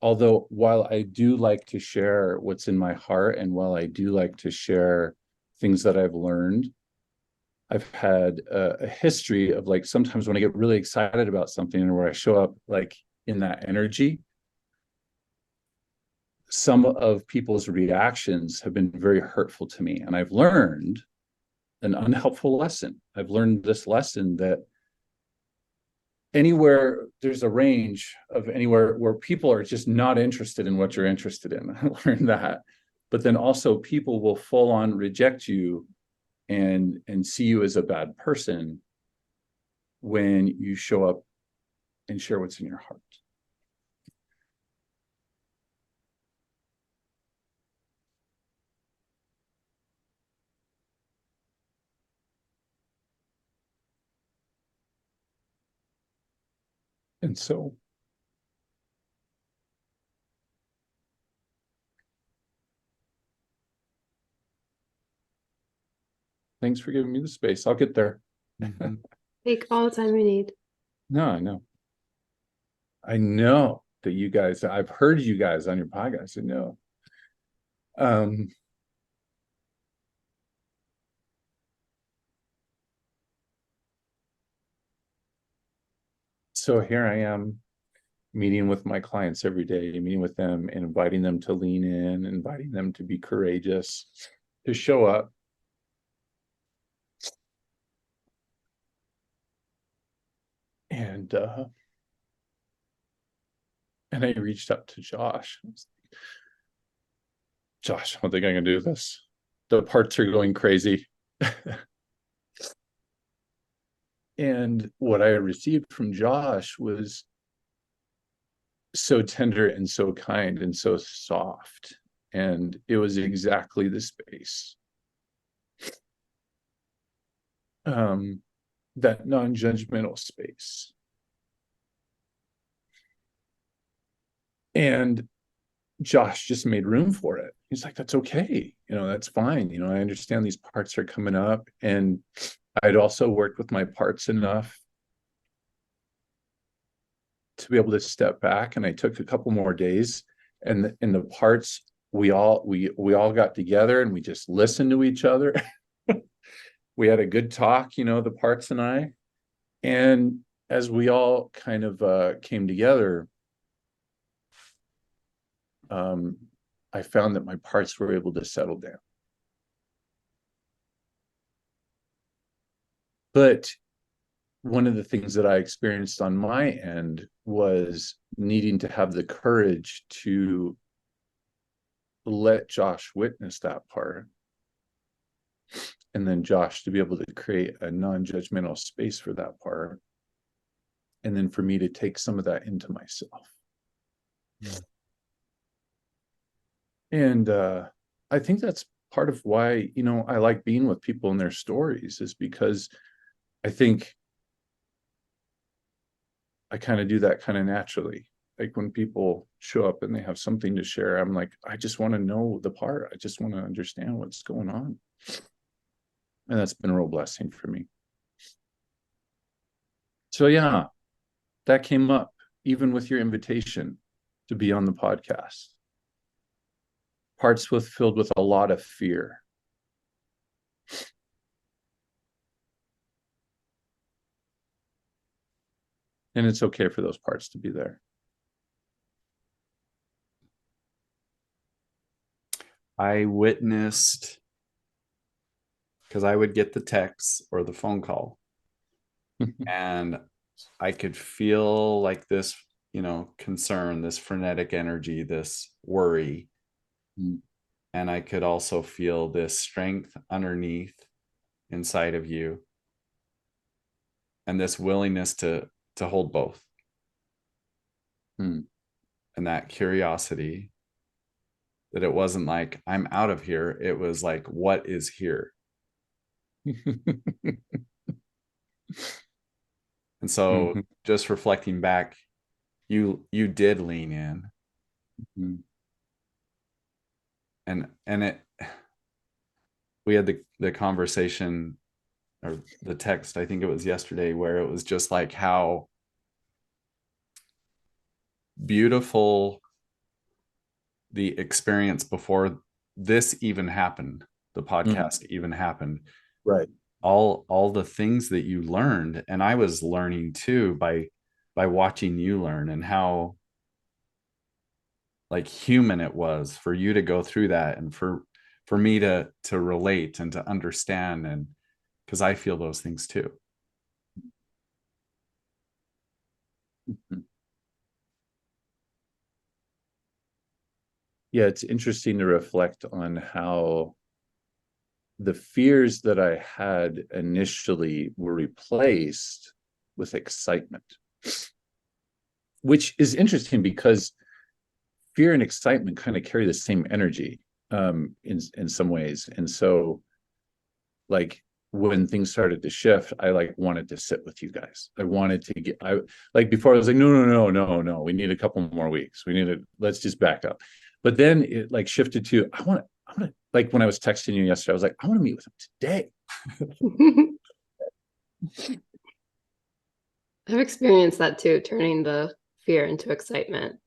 although while I do like to share what's in my heart, and while I do like to share things that I've learned, I've had a history of like sometimes when I get really excited about something and where I show up like in that energy, some of people's reactions have been very hurtful to me. And I've learned an unhelpful lesson. I've learned this lesson that anywhere there's a range of anywhere where people are just not interested in what you're interested in. I learned that. But then also people will full on reject you and see you as a bad person when you show up and share what's in your heart. And so thanks for giving me the space. I'll get there. Mm-hmm. Take all the time you need. No, I know. I know that you guys, I've heard you guys on your podcast. I know. Um, so here I am meeting with my clients every day, meeting with them and inviting them to lean in, inviting them to be courageous, to show up. And I reached out to Josh. I was like, Josh, I don't think I can do this. The parts are going crazy. And what I received from Josh was so tender and so kind and so soft. And it was exactly the space. That non-judgmental space. And Josh just made room for it. He's like, that's okay. You know, that's fine. You know, I understand these parts are coming up. And I'd also worked with my parts enough to be able to step back. And I took a couple more days and in the parts, we all got together and we just listened to each other. We had a good talk, you know, the parts and I. And as we all kind of came together, I found that my parts were able to settle down. But one of the things that I experienced on my end was needing to have the courage to let Josh witness that part. And then Josh to be able to create a non-judgmental space for that part. And then for me to take some of that into myself. Yeah. And I think that's part of why, you know, I like being with people and their stories is because I think I kind of do that kind of naturally. Like when people show up and they have something to share, I'm like, I just want to know the part. I just want to understand what's going on. And that's been a real blessing for me. So yeah, that came up even with your invitation to be on the podcast. Parts filled with a lot of fear. And it's okay for those parts to be there. I witnessed, because I would get the text or the phone call, and I could feel like this, concern, this frenetic energy, this worry. Mm. And I could also feel this strength underneath inside of you, and this willingness to hold both. Mm. And that curiosity, that it wasn't like I'm out of here, it was like, what is here? And so Mhm. just reflecting back, you did lean in. Mhm. And it, we had the conversation, or the text, I think it was yesterday, where it was just like how beautiful the experience before this even happened, the podcast even happened, Right. all the things that you learned, and I was learning too by watching you learn, and how like human it was for you to go through that, and for me to relate and to understand, and because I feel those things too. Mhm. Yeah, it's interesting to reflect on how the fears that I had initially were replaced with excitement, which is interesting because fear and excitement kind of carry the same energy in some ways. And so like when things started to shift, I like wanted to sit with you guys. I wanted to get, I like before I was like, no, we need a couple more weeks. Let's just back up. But then it like shifted to, I want to, like when I was texting you yesterday, I was like, I want to meet with him today. I've experienced that too, turning the fear into excitement.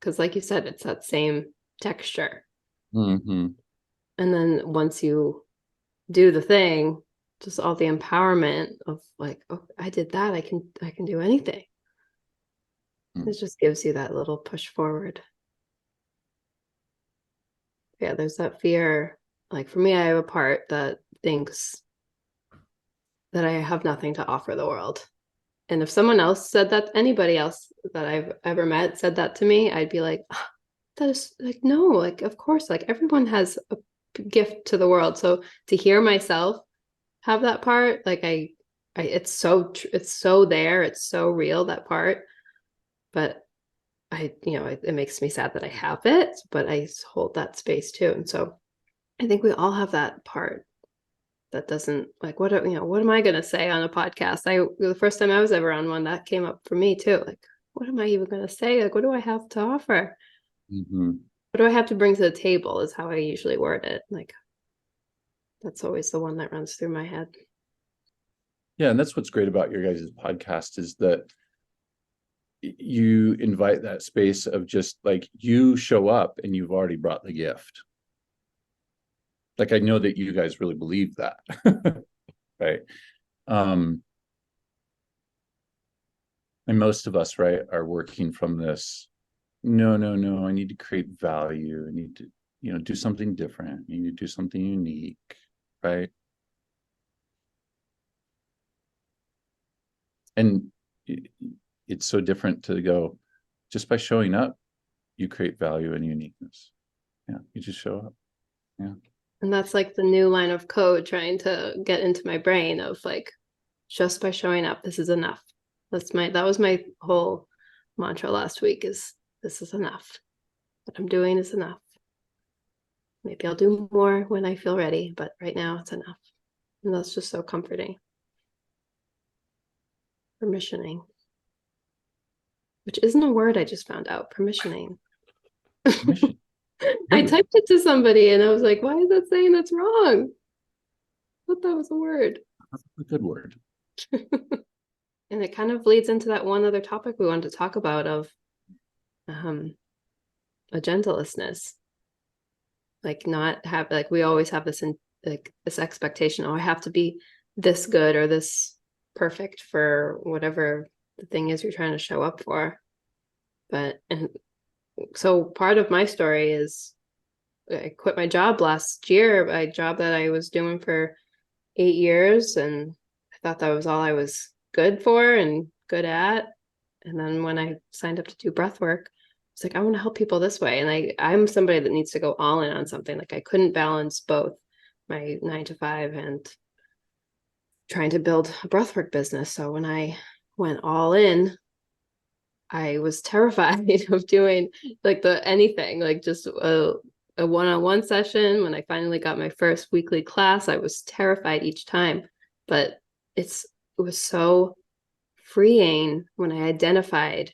Because, like you said, it's that same texture. Mm-hmm. And then once you do the thing, just all the empowerment of like, oh, I did that. I can do anything. Mm. It just gives you that little push forward. Yeah, there's that fear. Like for me, I have a part that thinks that I have nothing to offer the world. And if someone else said that, anybody else that I've ever met said that to me, I'd be like, "Ah, that is like, no, like, of course, like everyone has a gift to the world." So to hear myself have that part, like it's so there, it's so real, that part. But it makes me sad that I have it, but I hold that space too. And so I think we all have that part that doesn't like, what am I going to say on a podcast? The first time I was ever on one, that came up for me too. Like, what am I even going to say? Like, what do I have to offer? Mm-hmm. What do I have to bring to the table is how I usually word it. Like, that's always the one that runs through my head. Yeah, and that's what's great about your guys' podcast is that you invite that space of just like you show up and you've already brought the gift. Like I know that you guys really believe that. Right. And most of us, right, are working from this. No, I need to create value. I need to, do something different. I need to do something unique. Right. And it's so different to go just by showing up, you create value and uniqueness. Yeah. You just show up. Yeah. And that's like the new line of code trying to get into my brain of like, just by showing up, this is enough. That was my whole mantra last week is this is enough. What I'm doing is enough. Maybe I'll do more when I feel ready, but right now it's enough. And that's just so comforting. Permissioning, which isn't a word I just found out. Permissioning. Mission. I Good. typed it to somebody and I was like, why is that saying that's wrong? I thought that was a word. A good word. And it kind of leads into that one other topic we wanted to talk about of a gentlelessness. Like not have, like we always have this this expectation, oh, I have to be this good or this perfect for whatever the thing is you're trying to show up for. And so part of my story is I quit my job last year, a job that I was doing for 8 years, and I thought that was all I was good for and good at. And then when I signed up to do breath work, it's like, I want to help people this way. And I'm somebody that needs to go all in on something. Like I couldn't balance both my 9 to 5 and trying to build a breathwork business. So when I went all in, I was terrified of doing like anything, like just a one-on-one session. When I finally got my first weekly class, I was terrified each time, but it was so freeing when I identified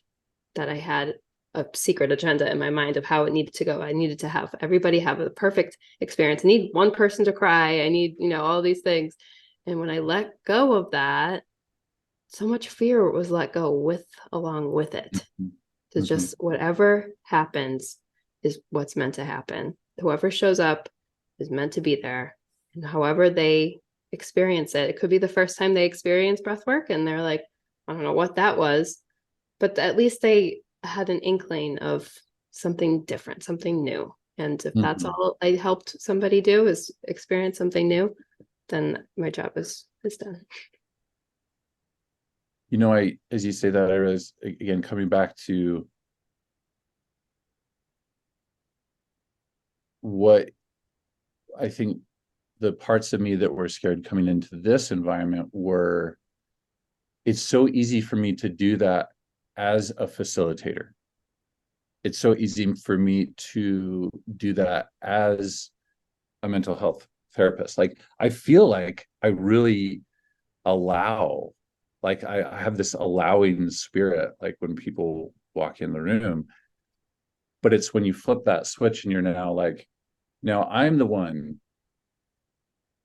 that I had a secret agenda in my mind of how it needed to go. I needed to have everybody have a perfect experience. I need one person to cry. I need, all these things. And when I let go of that, so much fear was let go along with it. Mm-hmm. To just whatever happens is what's meant to happen. Whoever shows up is meant to be there. And however they experience it, it could be the first time they experience breath work and they're like, I don't know what that was, but at least they had an inkling of something different, something new. And if that's all I helped somebody do is experience something new, then my job is done. As you say that, I realize, again, coming back to what I think the parts of me that were scared coming into this environment were, it's so easy for me to do that as a facilitator. It's so easy for me to do that as a mental health therapist. Like, I feel like I really allow, like I have this allowing spirit, like when people walk in the room. But it's when you flip that switch and you're now like, now I'm the one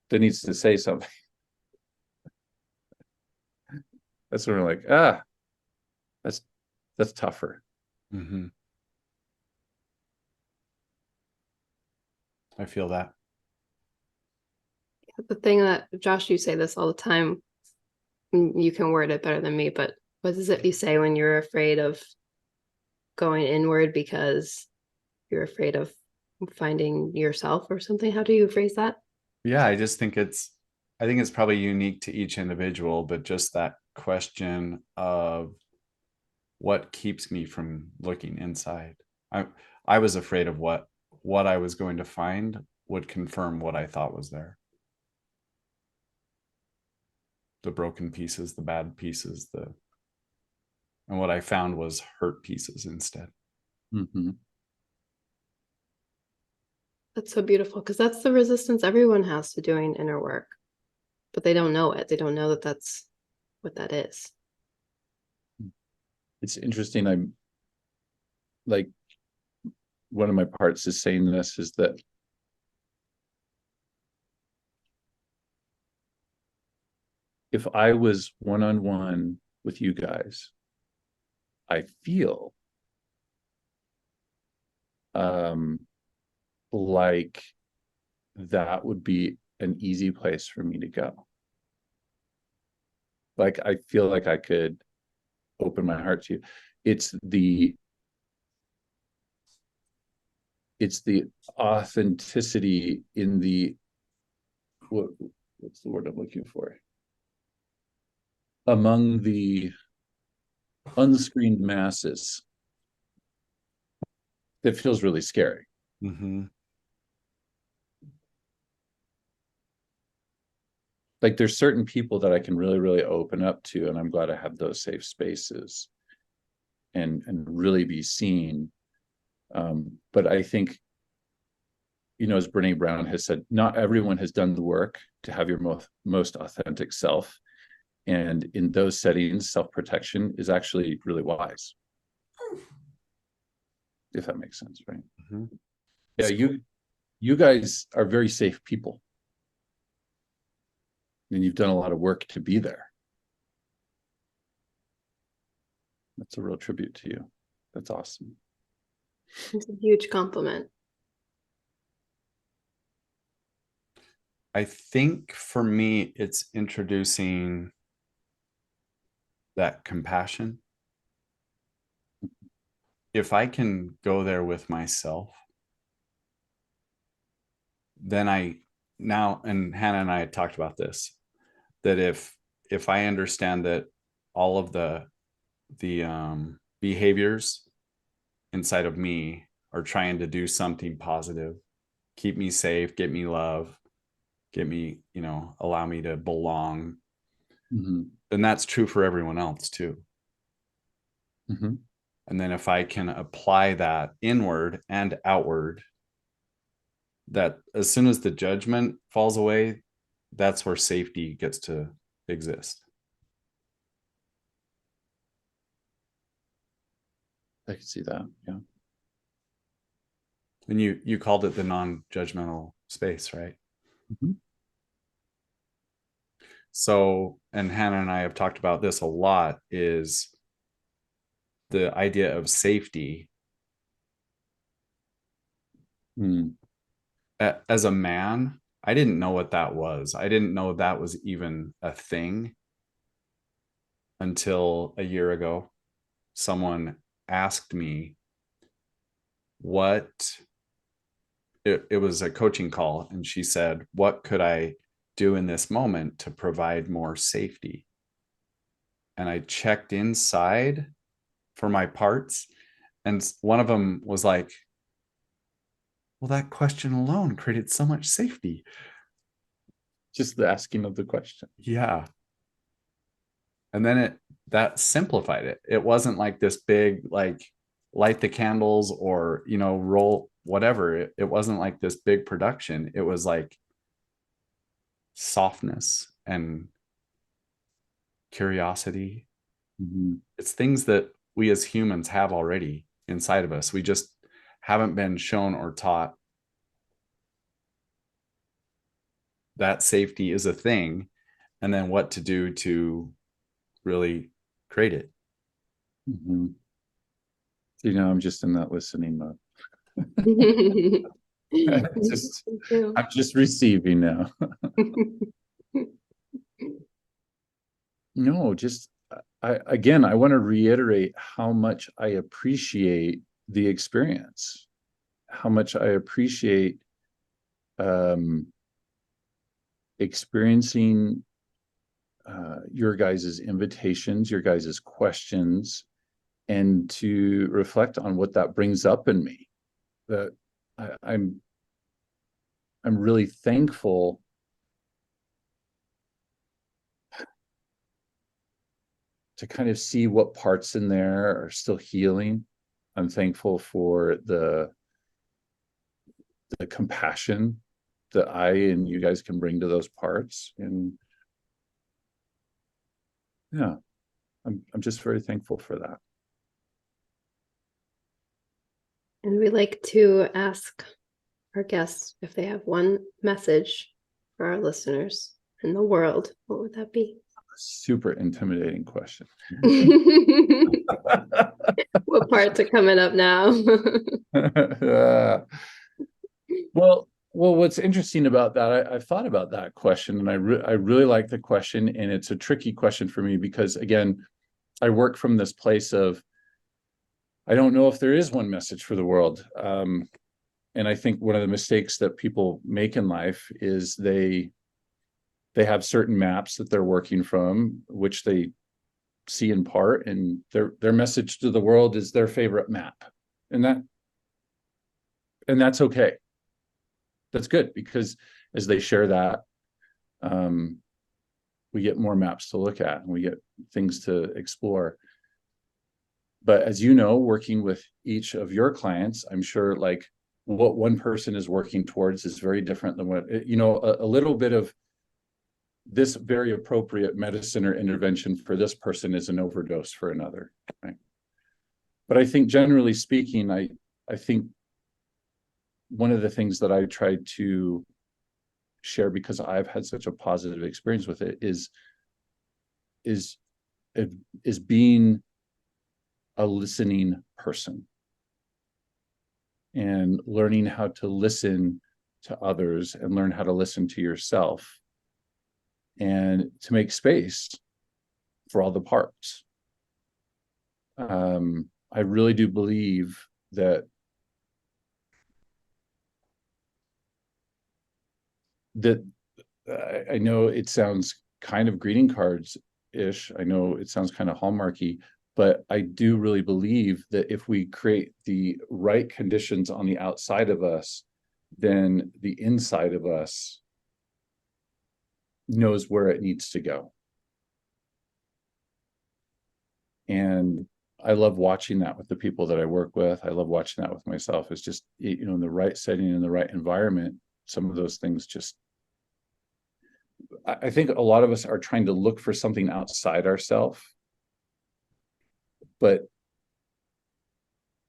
that needs to say something. That's when we're like, that's tougher. Mm-hmm. I feel that. The thing that, Josh, you say this all the time, you can word it better than me, but what is it you say when you're afraid of going inward because you're afraid of finding yourself or something? How do you phrase that? Yeah, I think it's probably unique to each individual, but just that question of what keeps me from looking inside. I was afraid of what I was going to find would confirm what I thought was there. The broken pieces, the bad pieces, and what I found was hurt pieces instead. Mm-hmm. That's so beautiful, because that's the resistance everyone has to doing inner work, but they don't know it. They don't know that that's what that is. It's interesting. I'm like, one of my parts is saying this is that if I was one-on-one with you guys, I feel like that would be an easy place for me to go. Like, I feel like I could open my heart to you. It's the authenticity in the, what's the word I'm looking for? Among the unscreened masses that feels really scary. Mm-hmm. Like, there's certain people that I can really, really open up to, and I'm glad I have those safe spaces and really be seen. But I think, as Brene Brown has said, not everyone has done the work to have your most authentic self. And in those settings, self-protection is actually really wise. If that makes sense, right? Mm-hmm. Yeah, you guys are very safe people. And you've done a lot of work to be there. That's a real tribute to you. That's awesome. It's a huge compliment. I think for me, it's introducing that compassion. If I can go there with myself then and Hannah and I had talked about this, that if I understand that all of the behaviors inside of me are trying to do something positive, keep me safe, get me love, get me, allow me to belong, then that's true for everyone else too. And then if I can apply that inward and outward, that as soon as the judgment falls away, that's where safety gets to exist. I can see that. Yeah. And you called it the non-judgmental space, right? So, and Hannah and I have talked about this a lot, is the idea of safety. As a man, I didn't know what that was. I didn't know that was even a thing until a year ago. Someone asked me it was a coaching call, and she said, what could I do in this moment to provide more safety? And I checked inside for my parts, and one of them was like, well, that question alone created so much safety. Just the asking of the question. Yeah. And then that simplified it. It wasn't like this big, like, light the candles or, roll whatever. It wasn't like this big production. It was like softness and curiosity. It's things that we as humans have already inside of us. We just haven't been shown or taught that safety is a thing, and then what to do to really create it. I'm just in that listening mode. I'm just receiving now. No, just I want to reiterate how much I appreciate the experience, how much I appreciate experiencing your guys' invitations, your guys' questions, and to reflect on what that brings up in me. That I'm really thankful to kind of see what parts in there are still healing. I'm thankful for the compassion that I and you guys can bring to those parts. And yeah, I'm just very thankful for that. And we like to ask our guests if they have one message for our listeners in the world. What would that be? Super intimidating question. What parts are coming up now? Well, what's interesting about that, I've thought about that question, and I really like the question, and it's a tricky question for me because, again, I work from this place of, I don't know if there is one message for the world. And I think one of the mistakes that people make in life is they have certain maps that they're working from, which they see in part, and their message to the world is their favorite map. And that's okay. That's good, because as they share that, we get more maps to look at and we get things to explore. But as you know, working with each of your clients, I'm sure like what one person is working towards is very different than what, a little bit of this very appropriate medicine or intervention for this person is an overdose for another, right? But I think generally speaking, I think one of the things that I try to share, because I've had such a positive experience with it, is being a listening person and learning how to listen to others and learn how to listen to yourself and to make space for all the parts. I really do believe that that I know it sounds kind of greeting cards-ish. I know it sounds kind of hallmarky, but I do really believe that if we create the right conditions on the outside of us, then the inside of us knows where it needs to go. And I love watching that with the people that I work with. I love watching that with myself. It's just, you know, in the right setting, in the right environment, some of those things just, I think a lot of us are trying to look for something outside ourselves. But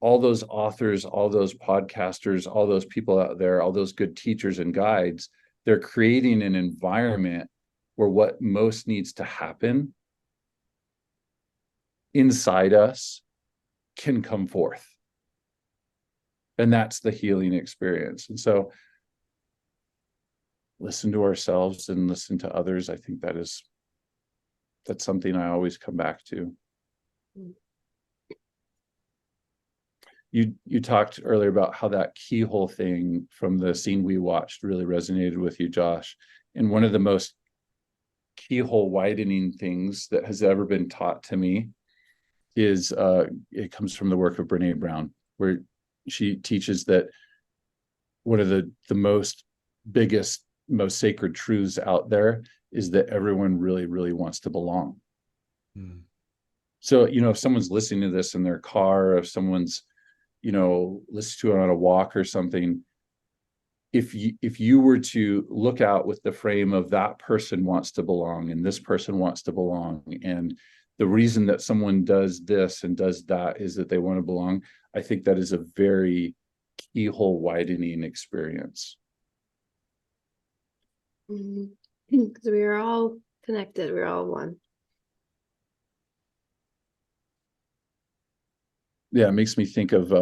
all those authors, all those podcasters, all those people out there, all those good teachers and guides, they're creating an environment where what most needs to happen inside us can come forth. And that's the healing experience. And so listen to ourselves and listen to others. I think that's something I always come back to. You talked earlier about how that keyhole thing from the scene we watched really resonated with you, Josh. And one of the most keyhole widening things that has ever been taught to me is it comes from the work of Brene Brown, where she teaches that one of the biggest, most sacred truths out there is that everyone really, really wants to belong. So, you know, if someone's listening to this in their car, if someone's, you know, listening to it on a walk or something, if you were to look out with the frame of that person wants to belong and this person wants to belong, and the reason that someone does this and does that is that they want to belong, I think that is a very keyhole widening experience. Because we are all connected, we're all one. Yeah, it makes me think of,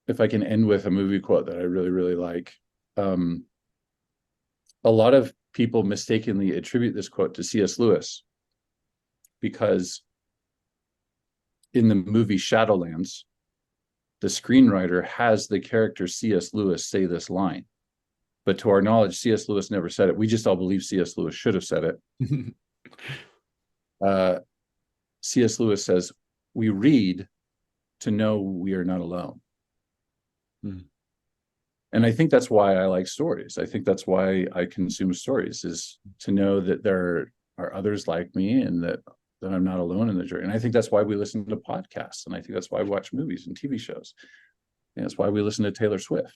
if I can end with a movie quote that I really, really like. A lot of people mistakenly attribute this quote to C.S. Lewis, because in the movie Shadowlands, the screenwriter has the character C.S. Lewis say this line. But to our knowledge, C.S. Lewis never said it. We just all believe C.S. Lewis should have said it. C.S. Lewis says, "We read to know we are not alone." And I think that's why I like stories. I think that's why I consume stories, is to know that there are others like me and that I'm not alone in the journey. And I think that's why we listen to podcasts. And I think that's why we watch movies and TV shows. And that's why we listen to Taylor Swift.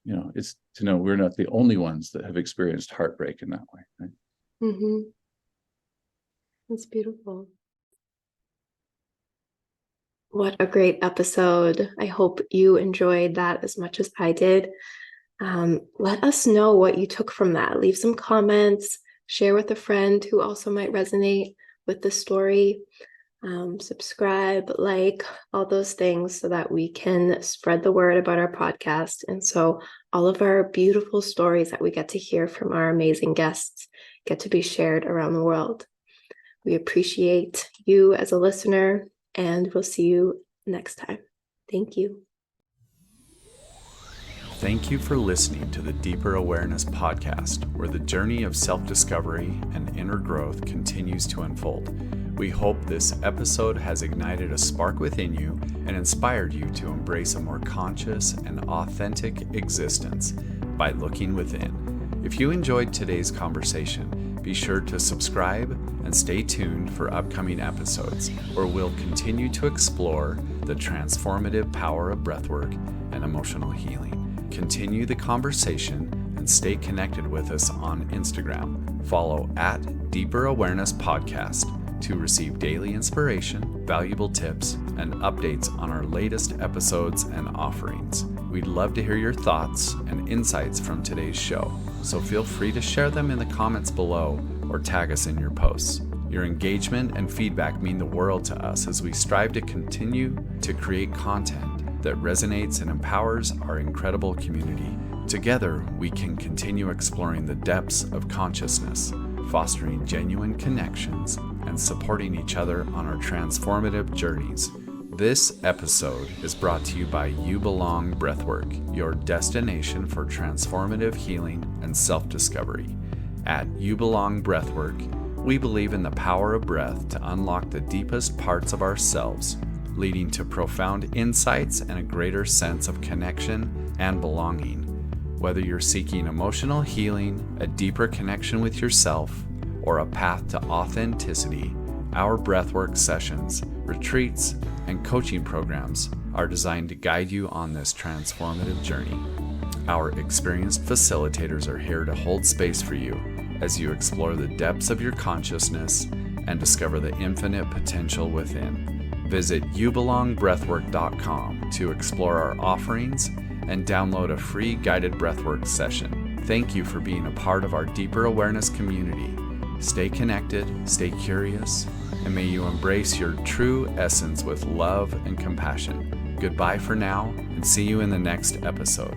You know, it's to know we're not the only ones that have experienced heartbreak in that way. Right? That's beautiful. What a great episode. I hope you enjoyed that as much as I did. Let us know what you took from that. Leave some comments, share with a friend who also might resonate with the story. Subscribe, like, all those things so that we can spread the word about our podcast. And so all of our beautiful stories that we get to hear from our amazing guests get to be shared around the world. We appreciate you as a listener, and we'll see you next time. Thank you. Thank you for listening to the Deeper Awareness podcast, where the journey of self-discovery and inner growth continues to unfold. We hope this episode has ignited a spark within you and inspired you to embrace a more conscious and authentic existence by looking within. If you enjoyed today's conversation, be sure to subscribe and stay tuned for upcoming episodes, where we'll continue to explore the transformative power of breathwork and emotional healing. Continue the conversation and stay connected with us on Instagram. Follow @Deeper Awareness Podcast to receive daily inspiration, valuable tips, and updates on our latest episodes and offerings. We'd love to hear your thoughts and insights from today's show, so feel free to share them in the comments below or tag us in your posts. Your engagement and feedback mean the world to us as we strive to continue to create content that resonates and empowers our incredible community. Together, we can continue exploring the depths of consciousness, fostering genuine connections, and supporting each other on our transformative journeys. This episode is brought to you by You Belong Breathwork, your destination for transformative healing and self-discovery. At You Belong Breathwork, we believe in the power of breath to unlock the deepest parts of ourselves, leading to profound insights and a greater sense of connection and belonging. Whether you're seeking emotional healing, a deeper connection with yourself, or a path to authenticity, our breathwork sessions, retreats, and coaching programs are designed to guide you on this transformative journey. Our experienced facilitators are here to hold space for you as you explore the depths of your consciousness and discover the infinite potential within. Visit youbelongbreathwork.com to explore our offerings and download a free guided breathwork session. Thank you for being a part of our Deeper Awareness community. Stay connected, stay curious, and may you embrace your true essence with love and compassion. Goodbye for now, and see you in the next episode.